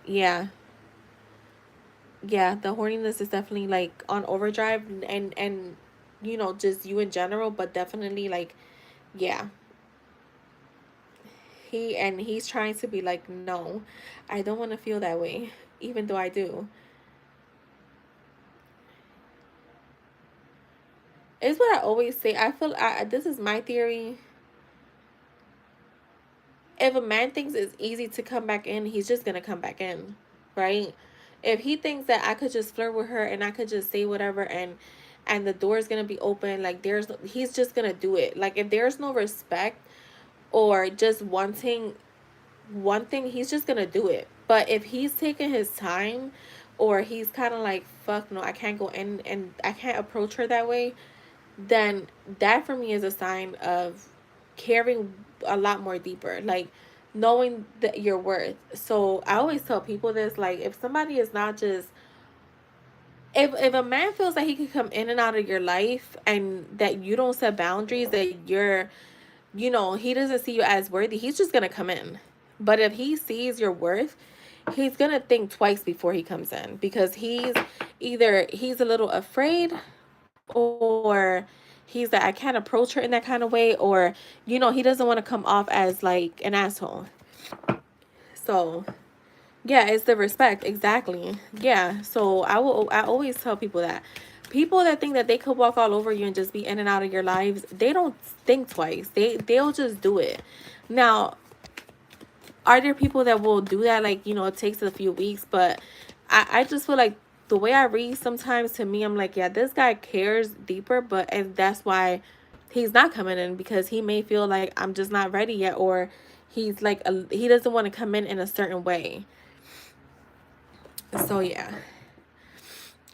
Yeah. Yeah, the horniness is definitely like on overdrive, and you know, just you in general, but definitely like, yeah. He's trying to be like, no, I don't want to feel that way, even though I do. It's what I always say. I feel this is my theory. If a man thinks it's easy to come back in, he's just gonna come back in, right? If he thinks that I could just flirt with her and I could just say whatever and the door's gonna be open, like he's just gonna do it. Like if there's no respect or just wanting one thing, he's just gonna do it. But if he's taking his time or he's kind of like, fuck no, I can't go in and I can't approach her that way, then that for me is a sign of caring a lot more deeper, like knowing that your worth. So I always tell people this, like if somebody is not just, if a man feels that he can come in and out of your life and that you don't set boundaries, that you're, you know, he doesn't see you as worthy, he's just gonna come in. But if he sees your worth, he's gonna think twice before he comes in, because he's a little afraid, or he's that I can't approach her in that kind of way, or you know, he doesn't want to come off as like an asshole. So yeah, it's the respect, exactly. Yeah, so I always tell people that people that think that they could walk all over you and just be in and out of your lives, they don't think twice. They'll just do it. Now, are there people that will do that, like, you know, it takes a few weeks, but I just feel like the way I read sometimes, to me, I'm like, yeah, this guy cares deeper, but and that's why he's not coming in, because he may feel like I'm just not ready yet, or he's like he doesn't want to come in a certain way. So yeah,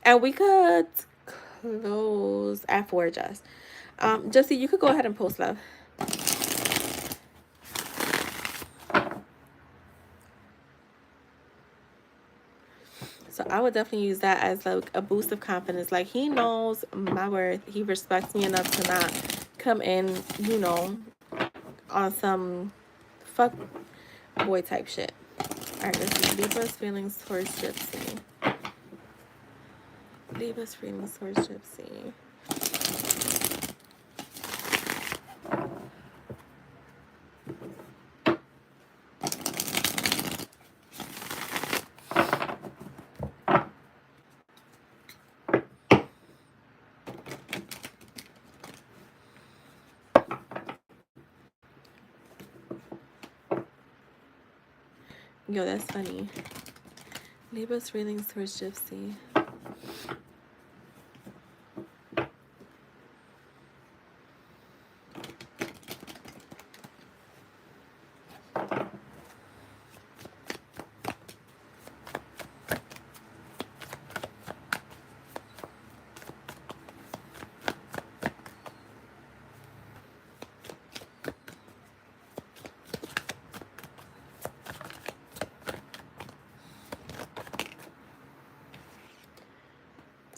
and we could close at 4, Jess. Jesse, you could go ahead and post, love. So I would definitely use that as like a boost of confidence. Like, he knows my worth. He respects me enough to not come in, you know, on some fuck boy type shit. All right, this is Libra's feelings towards Gypsy. Libra's feelings towards Gypsy. Yo, that's funny. Libra's feelings towards Gypsy.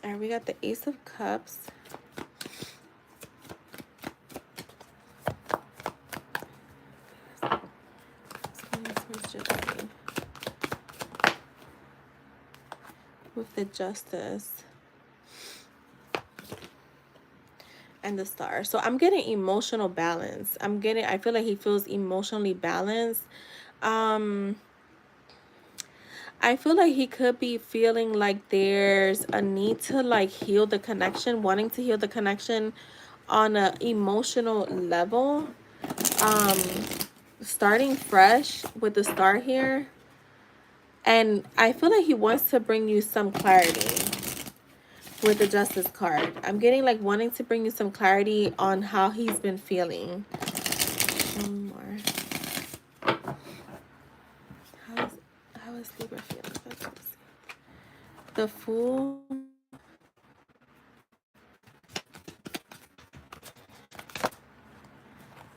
All right, we got the Ace of Cups. Feelings towards Gypsy. with the Justice and the Star. So I'm getting emotional balance. I feel like he feels emotionally balanced. Um, I feel like he could be feeling like there's a need to like heal the connection, wanting to heal the connection on a emotional level. Um, Starting fresh with the Star here. And I feel like he wants to bring you some clarity with the Justice card. I'm getting like wanting to bring you some clarity on how he's been feeling. One more. How is Libra feeling? The Fool.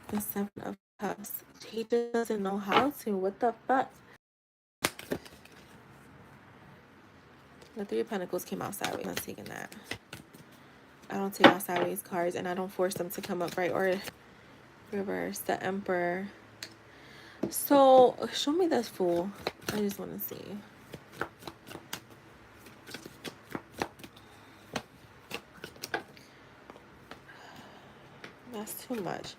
The Seven of Cups. He just doesn't know how to. What the fuck? The Three of Pentacles came out sideways. I'm not taking that. I don't take out sideways cards, and I don't force them to come up right or reverse. The Emperor. So, show me this Fool. I just want to see. That's too much.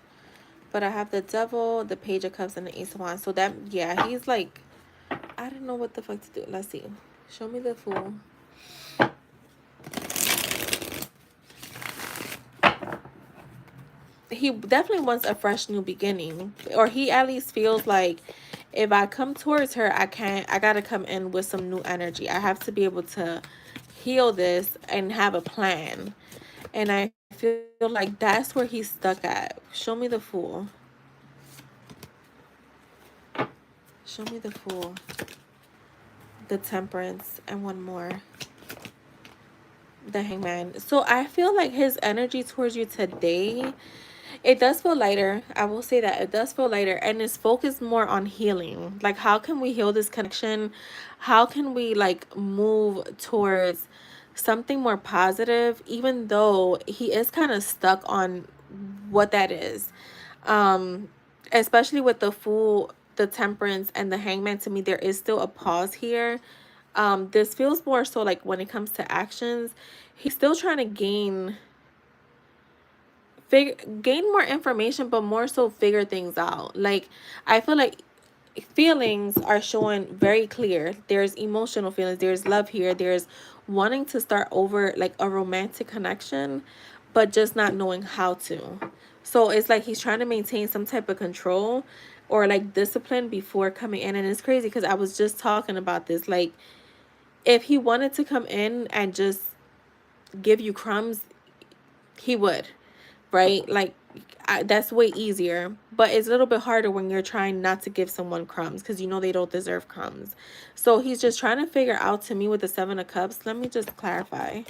But I have the Devil, the Page of Cups, and the Ace of Wands. So that, yeah, he's like, I don't know what the fuck to do. Let's see. Show me the Fool. He definitely wants a fresh new beginning. Or he at least feels like if I come towards her, I gotta come in with some new energy. I have to be able to heal this and have a plan. And I feel like that's where he's stuck at. Show me the Fool. Show me the Fool. The Temperance, and one more. The Hangman. So I feel like his energy towards you today, it does feel lighter. I will say that it does feel lighter, and it's focused more on healing. Like, how can we heal this connection? How can we like move towards something more positive, even though he is kind of stuck on what that is. Especially with the Fool, the Temperance, and the Hangman. To me, there is still a pause here. This feels more so like when it comes to actions, he's still trying to gain more information, but more so figure things out. Like, I feel like feelings are showing very clear. There's emotional feelings, there's love here, there's wanting to start over like a romantic connection, but just not knowing how to. So it's like he's trying to maintain some type of control or like discipline before coming in. And it's crazy because I was just talking about this. Like, if he wanted to come in and just give you crumbs, he would, right? Like, that's way easier, but it's a little bit harder when you're trying not to give someone crumbs because you know they don't deserve crumbs. So he's just trying to figure out, to me, with the Seven of Cups. Let me just clarify.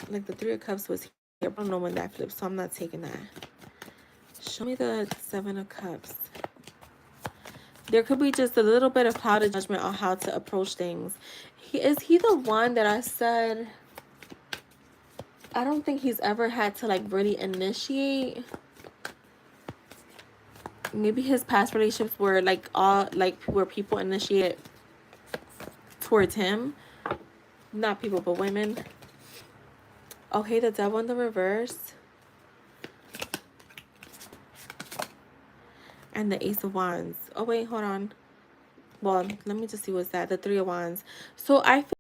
Like, the Three of Cups was here. I don't know when that flips, so I'm not taking that. Show me the Seven of Cups. There could be just a little bit of clouded judgment on how to approach things. Is he the one that I said I don't think he's ever had to like really initiate? Maybe his past relationships were like all like where people initiate towards him. Not people, but women. Okay, the Devil in the reverse. And the Ace of Wands. Oh, wait, hold on. Well, let me just see what's that. The Three of Wands. So I feel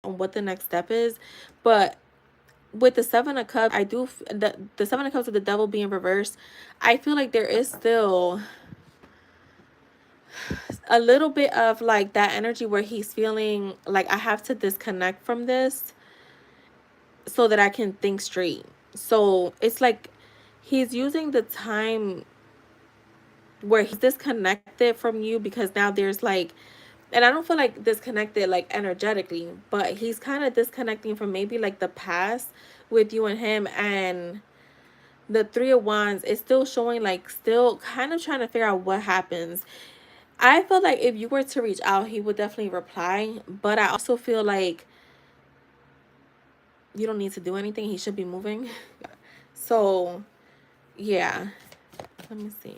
on what the next step is. But with the Seven of Cups, I do... The Seven of Cups with the Devil being reversed, I feel like there is still a little bit of like that energy where he's feeling like I have to disconnect from this so that I can think straight. So it's like he's using the time where he's disconnected from you because now there's like, and I don't feel like disconnected like energetically, but he's kind of disconnecting from maybe like the past with you and him. And the Three of Wands is still showing like still kind of trying to figure out what happens. I feel like if you were to reach out, he would definitely reply, but I also feel like you don't need to do anything. He should be moving. So yeah, let me see.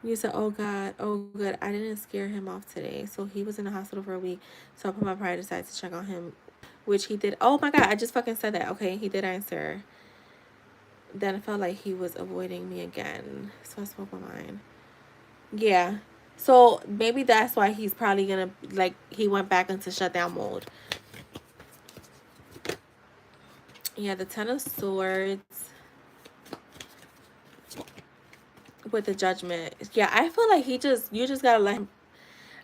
You said, oh God, oh good. I didn't scare him off today. So he was in the hospital for a week. So I put my pride aside to check on him, which he did. Oh my God, I just fucking said that. Okay, he did answer. Then I felt like he was avoiding me again. So I spoke my mind. Yeah. So maybe that's why he's probably gonna, like, he went back into shutdown mode. Yeah, the Ten of Swords with the Judgment. Yeah, I feel like you just gotta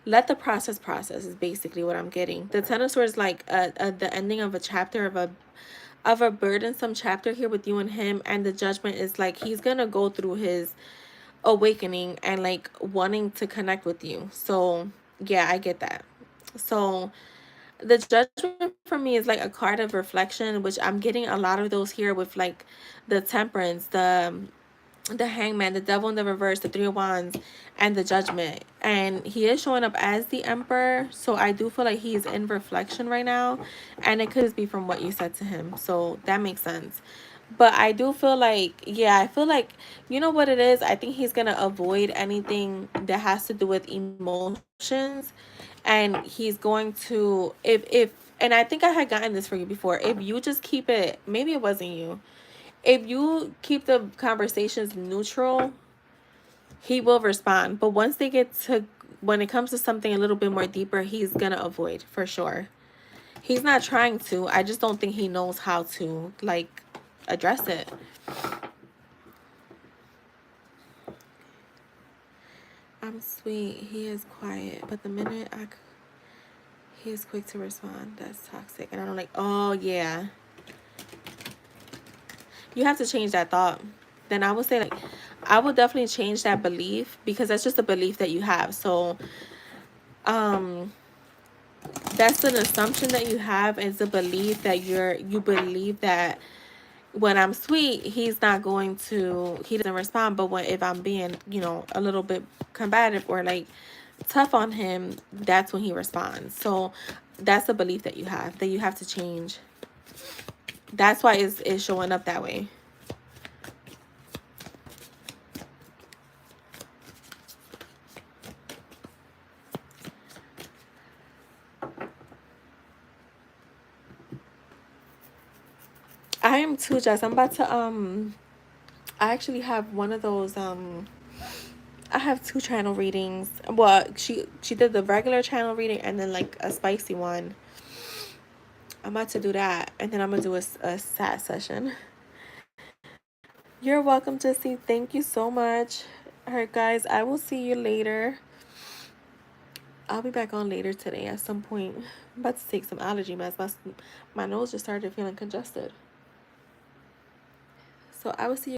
let the process is basically what I'm getting. The Ten of Swords, like the ending of a chapter of a burdensome chapter here with you and him, and the Judgment is like he's gonna go through his awakening and like wanting to connect with you. So yeah, I get that. So the Judgment for me is like a card of reflection, which I'm getting a lot of those here with like the Temperance, the Hangman, the Devil in the reverse, the Three of Wands, and the Judgment. And he is showing up as the Emperor, so I do feel like he's in reflection right now, and it could just be from what you said to him, so that makes sense. But I do feel like, yeah, I feel like, you know what it is? I think he's gonna avoid anything that has to do with emotions, and he's going to, if and I think I had gotten this for you before. If you just keep it, maybe it wasn't you, if you keep the conversations neutral, he will respond. But once they get to, when it comes to something a little bit more deeper, he's gonna avoid for sure. He's not trying to. I just don't think he knows how to like address it. I'm sweet. He is quiet, but the minute he is quick to respond. That's toxic, and I don't like. Oh yeah, you have to change that thought. Then I would say like, I would definitely change that belief because that's just a belief that you have. So um that's an assumption that you have. Is a belief that you believe that when I'm sweet, he's not going to, he doesn't respond. But when, if I'm being, a little bit combative or like tough on him, that's when he responds. So that's a belief that you have to change. That's why it's showing up that way. I am too, Jess. I'm about to I actually have one of those I have two channel readings. Well, she did the regular channel reading and then like a spicy one. I'm about to do that, and then I'm gonna do a sat session. You're welcome, Jesse. Thank you so much. All right, guys. I will see you later. I'll be back on later today at some point. I'm about to take some allergy meds. My nose just started feeling congested. So I will see you